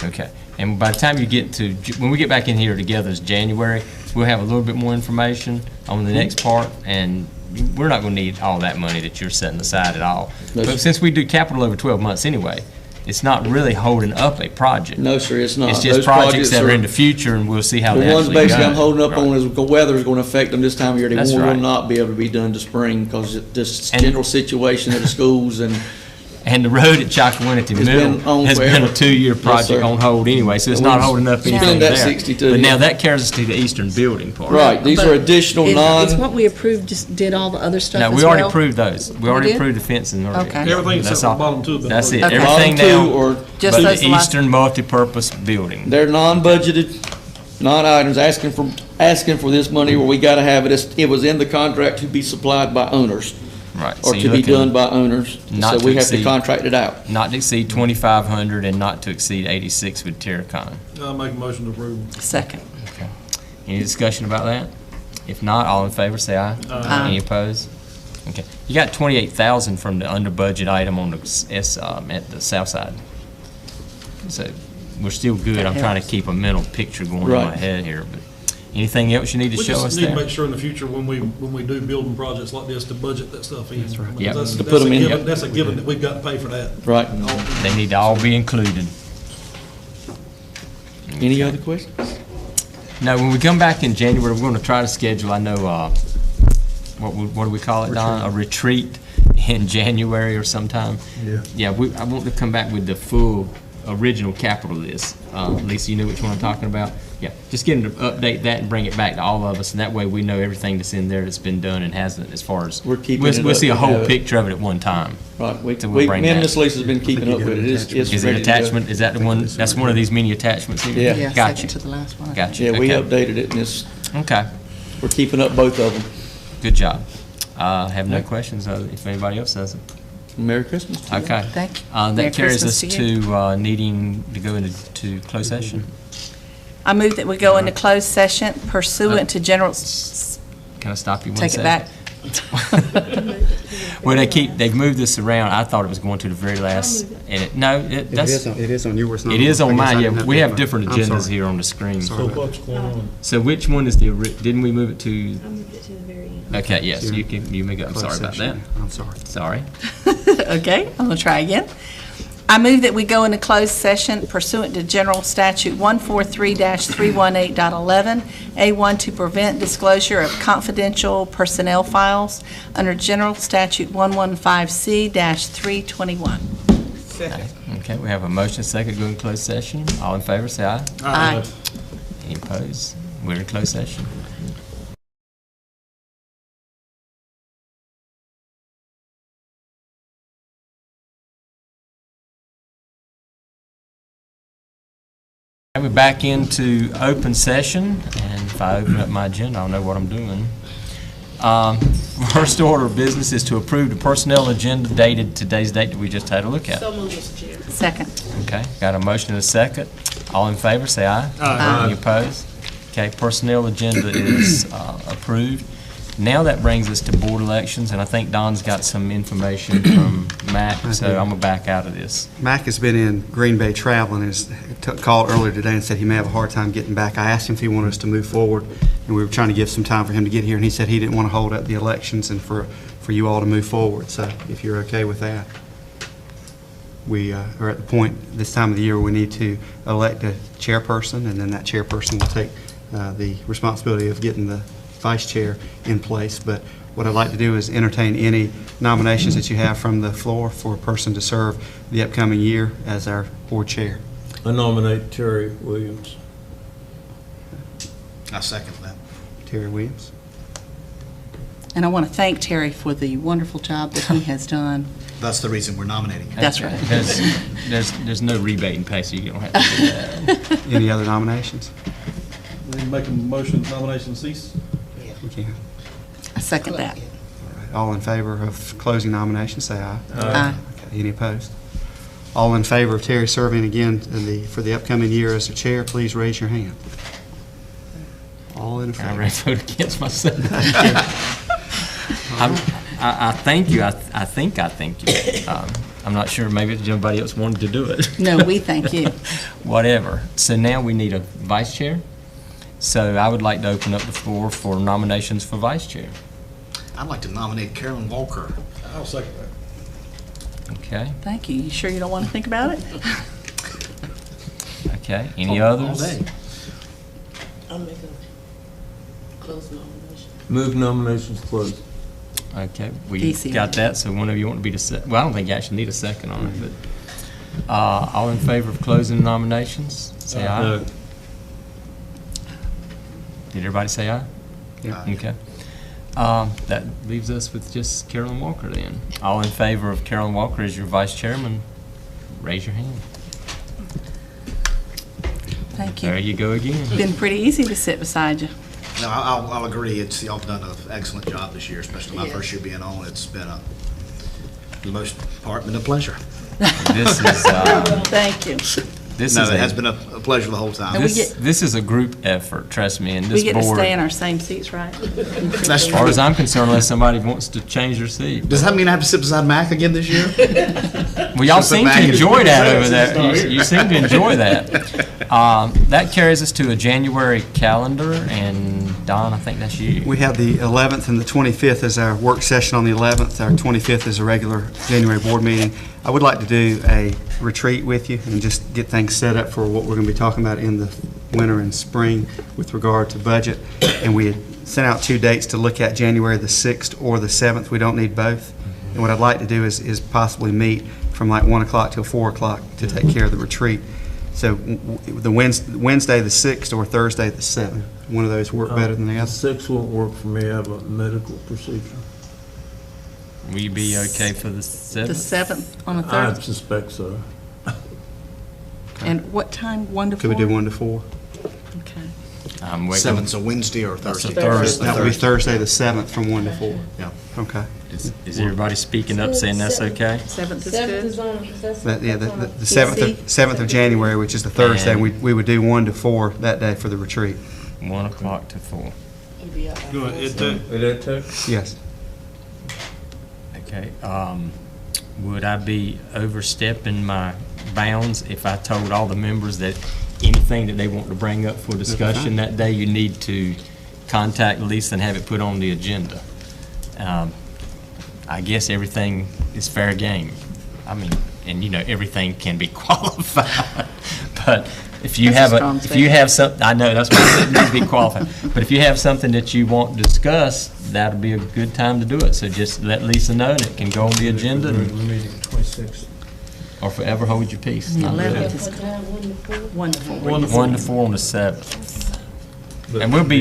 Okay. And by the time you get to, when we get back in here together as January, we'll have a little bit more information on the next part, and we're not going to need all that money that you're setting aside at all. But since we do capital over 12 months anyway, it's not really holding up a project. No, sir, it's not. It's just projects that are in the future, and we'll see how they actually go. The ones basically I'm holding up on is the weather is going to affect them this time of year. They will not be able to be done this spring because this general situation of the schools and the road at Chocowinity Middle has been a 2-year project on hold anyway, so it's not holding up anything there. 62, but now that carries us to the eastern building part. Right, these are additional Is what we approved just did all the other stuff as well? No, we already approved those. We already approved the fencing. Okay. Everything except the bottom 2 of the That's it. Okay. Everything now just but the eastern multi-purpose building. They're non-budgeted, non-items, asking for this money where we got to have it. It was in the contract to be supplied by owners. Right. Or to be done by owners, so we have to contract it out. Not to exceed 2,500 and not to exceed 86 with Terracon. I'll make a motion to approve. Second. Okay. Any discussion about that? If not, all in favor, say aye. Aye. Any opposed? Okay. You got 28,000 from the under budget item on the at the south side. So we're still good. I'm trying to keep a mental picture going in my head here, but. Anything else you need to show us there? We just need to make sure in the future when we do building projects like this to budget that stuff in. That's right. Yeah. That's a given that we've got to pay for that. Right. They need to all be included. Any other questions? No, when we come back in January, we're going to try to schedule, I know, what do we call it, Don? A retreat in January or sometime. Yeah. Yeah, I want to come back with the full original capital list. Lisa, you know which one I'm talking about? Yeah, just get them to update that and bring it back to all of us, and that way we know everything that's in there that's been done and hasn't, as far as, We're keeping we'll it we'll up. see a We whole have it. picture of it at one time. Right, So we'll bring me and that. Miss Lisa's been keeping up with it. It's Is it ready to go. attachment, is that the one, that's one of these mini attachments here? Yeah. Yeah, Got second you. to the last one. Got you. Yeah, we Okay. updated it, and Okay, we're keeping up both of them. good job. I have no questions, if anybody else has it. Merry Christmas to you. Okay. Thank you. Merry That carries us Christmas to you. to needing to go into closed session. I move that we go into closed session pursuant to general, Can I stop you one take it second? back. Well, they've moved this around. I thought it was going to the very last, and It is on yours. not It is I on guess I mine, didn't yeah. have We that have one. different I'm agendas sorry. here on the screen. Sorry So about what's going on? So which one is didn't we move it to? I moved it to the very end. Okay, yes, Sure. you may go. I'm Closed sorry about that. session. I'm sorry. Sorry. Okay, I'm going to try again. I move that we go into closed session pursuant to General Statute 143-318.11, A1, to prevent disclosure of confidential personnel files under General Statute 115C-321. Okay, we have a motion, second, to go in closed session. All in favor, say aye. Aye. Any opposed? We're in closed session. We're back into open session, and if I open up my agenda, I'll know what I'm doing. First order of business is to approve the personnel agenda dated today's date that we just had a look at. So moved, Mr. Chair. Second. Okay, got a motion and a second. All in favor, say aye. Aye. Any opposed? Okay, personnel agenda is approved. Now that brings us to board elections, and I think Don's got some information from Matt, so I'm gonna back out of this. Mac has been in Green Bay traveling, and called earlier today and said he may have a hard time getting back. I asked him if he wanted us to move forward, and we were trying to give some time for him to get here, and he said he didn't want to hold up the elections and for you all to move forward, so if you're okay with that. We are at the point this time of the year where we need to elect a chairperson, and then that chairperson will take the responsibility of getting the vice chair in place. But what I'd like to do is entertain any nominations that you have from the floor for a person to serve the upcoming year as our board chair. I nominate Terry Williams. I second that. Terry Williams. And I want to thank Terry for the wonderful job that he has done. That's the reason we're nominating him. That's right. There's no rebate and pay, so you don't have to do that. Any other nominations? Make a motion, nomination cease. We can. I second that. All in favor of closing nominations, say aye. Aye. Okay, any opposed? All in favor of Terry serving again for the upcoming year as the chair, please raise your hand. All in I favor? already voted against myself. I thank you. I think I thank you. I'm not sure, maybe anybody else wanted to do it. No, we thank you. Whatever. So now we need a vice chair. So I would like to open up the floor for nominations for vice chair. I'd like to nominate Carolyn Walker. I'll second that. Okay, Thank you. You sure you don't want to think about it? okay. Any All others? day. I'll make a close nomination. Move nominations closed. Okay, we Easy. got that, so one of you want to be the second. Well, I don't think you actually need a second on it, but, all in favor of closing nominations, say aye. No. Did everybody say aye? Yeah. Okay. That leaves us with just Carolyn Walker then. All in favor of Carolyn Walker as your vice chairman, raise your hand. Thank you. There you go again. Been pretty easy to sit beside you. No, I'll agree. Y'all done an excellent job this year, especially my first year being on. It's been for the most part, been a pleasure. This is, Thank you. this No, is it has been a pleasure the whole time. And we this is a group effort, trust me, and this We get to board, stay in our same seats, right? That's as far as I'm concerned, unless somebody wants to change their seat. Does that mean I have to sit beside Mac again this year? Well, y'all Sit seem back to and- enjoy that over there. You seem to enjoy that. That carries us to a January calendar, and Don, I think that's you. We have the 11th and the 25th as our work session on the 11th. Our 25th is a regular January board meeting. I would like to do a retreat with you and just get things set up for what we're going to be talking about in winter and spring with regard to budget. And we had sent out 2 dates to look at, January the 6th or the 7th. We don't need both. And what I'd like to do is possibly meet from like 1 o'clock till 4 o'clock to take care of the retreat. So the Wednesday the 6th or Thursday the 7th, one of those work better than the other? 6 won't work for me. I have a medical procedure. Will you be okay for the 7th? The 7th on a I Thursday? suspect so. And what time, 1 to 4? Could we do 1 to 4? Okay. I'm waiting. 7th's a Wednesday or Thursday? That would be Thursday the 7th from 1 to 4. Yeah. Okay. Is everybody speaking up saying that's okay? 7th is 7th good? is on, that's. But, yeah, the that's 7th of January, which is the Thursday, And- we would do 1 to 4 that day for the retreat. 1 o'clock to 4. Go ahead. It took? Yes. Okay. Would I be overstepping my bounds if I told all the members that anything that they want to bring up for discussion that day, you need to contact Lisa and have it put on the agenda? I guess everything is fair game. I mean, and you know, everything can be qualified. But if you That's a have strong if you have something, I know that's why I said it needs to be qualified. But if you have something that you want to discuss, that'll be a good time to do it. So just let Lisa know, and it can go on the agenda, Regular meeting, 26th. or forever hold your peace. The Not 11th good. is good. 1 to 4. 1 to 4 on the 7th. And we'll be,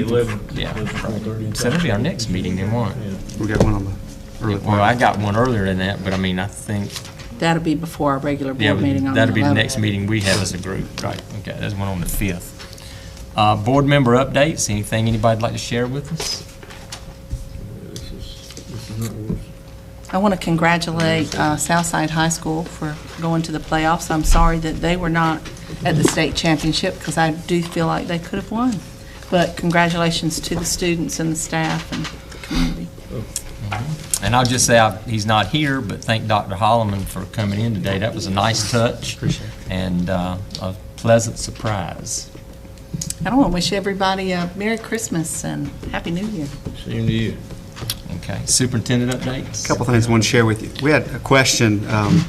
yeah, right. So that'll be our next meeting then, won't it? We got one on the early Well, I got one earlier than that, but I mean, I think, That'll be before our regular yeah, board meeting on the 11th. that'll be the next meeting we have as a group, right? Okay, there's one on the 5th. Board member updates, anything anybody'd like to share with us? This is not worse. I want to congratulate Southside High School for going to the playoffs. I'm sorry that they were not at the state championship because I do feel like they could have won. But congratulations to the students and the staff and the community. And I'll just say, he's not here, but thank Dr. Holloman for coming in today. That was a nice touch. Appreciate it. And a pleasant surprise. I want to wish everybody a Merry Christmas and Happy New Year. Same to you. Okay, superintendent updates? A couple things I want to share with you. We had a question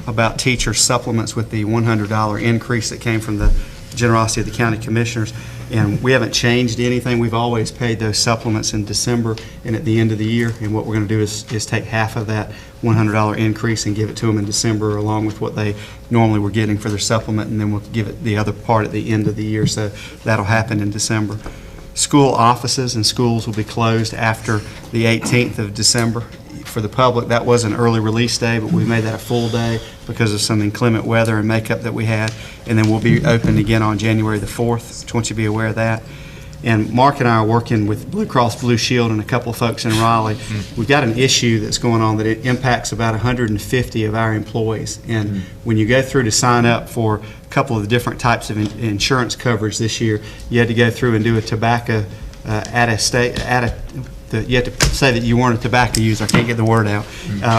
about teacher supplements with the $100 increase that came from the generosity of the county commissioners, and we haven't changed anything. We've always paid those supplements in December and at the end of the year, and what we're going to do is take half of that $100 increase and give it to them in December along with what they normally were getting for their supplement, and then we'll give it the other part at the end of the year, so that'll happen in December. School offices and schools will be closed after the 18th of December. For the public, that was an early release day, but we made that a full day because of some inclement weather and makeup that we had. And then we'll be open again on January the 4th. Just want you to be aware of that. And Mark and I are working with Blue Cross Blue Shield and a couple of folks in Raleigh. We've got an issue that's going on that it impacts about 150 of our employees. And when you go through to sign up for a couple of the different types of insurance coverage this year, you had to go through and do a tobacco you have to say that you weren't a tobacco user. I can't get the word out.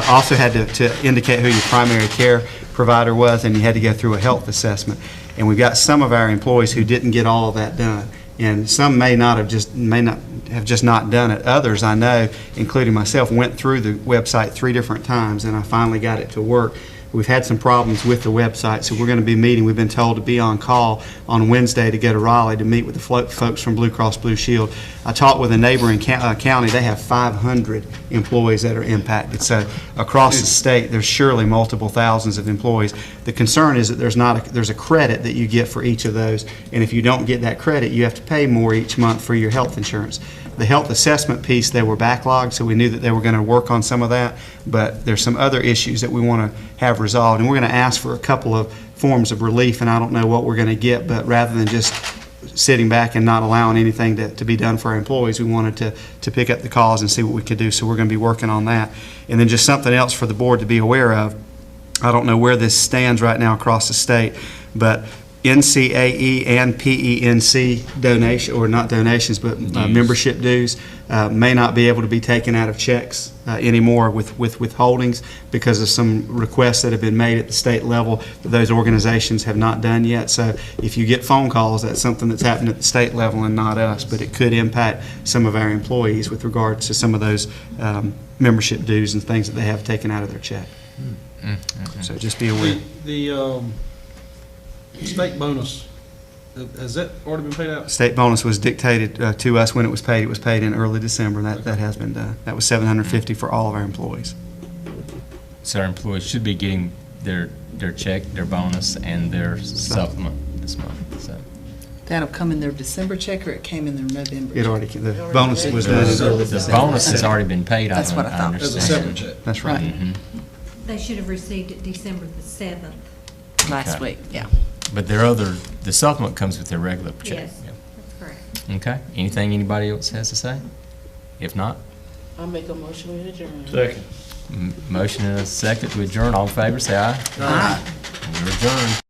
Also had to indicate who your primary care provider was, and you had to go through a health assessment. And we've got some of our employees who didn't get all of that done, and some may not have just not done it. Others, I know, including myself, went through the website 3 different times, and I finally got it to work. We've had some problems with the website, so we're going to be meeting. We've been told to be on call on Wednesday to go to Raleigh to meet with the folks from Blue Cross Blue Shield. I talked with a neighboring county. They have 500 employees that are impacted. So across the state, there's surely multiple thousands of employees. The concern is that there's a credit that you get for each of those, and if you don't get that credit, you have to pay more each month for your health insurance. The health assessment piece, they were backlogged, so we knew that they were going to work on some of that, but there's some other issues that we want to have resolved, and we're going to ask for a couple of forms of relief, and I don't know what we're going to get, but rather than just sitting back and not allowing anything to be done for our employees, we wanted to pick up the cause and see what we could do, so we're going to be working on that. And then just something else for the board to be aware of. I don't know where this stands right now across the state, but NCAE and PENC donation, or not donations, but membership dues may not be able to be taken out of checks anymore with withholdings because of some requests that have been made at the state level that those organizations have not done yet. So if you get phone calls, that's something that's happened at the state level and not us, but it could impact some of our employees with regard to some of those membership dues and things that they have taken out of their check. So just be aware. The state bonus Has that already been paid out? State bonus was dictated to us when it was paid. It was paid in early December, and that has been done. That was $750 for all of our employees. So our employees should be getting their check, their bonus, and their supplement this month, so. That'll come in their December check, or it came in their November check? It already, the bonus was done. The bonus has already been paid, That's what I thought. As a separate check. That's right. Mhm. They should have received it December the 7th. Last Okay. week, yeah. But the supplement comes with their regular check. Yes, Yeah. that's correct. Okay, anything anybody else has to say? If not, I'll make a motion to adjourn. Second. motion and a second to adjourn. All in favor, say aye. Aye. We're adjourned.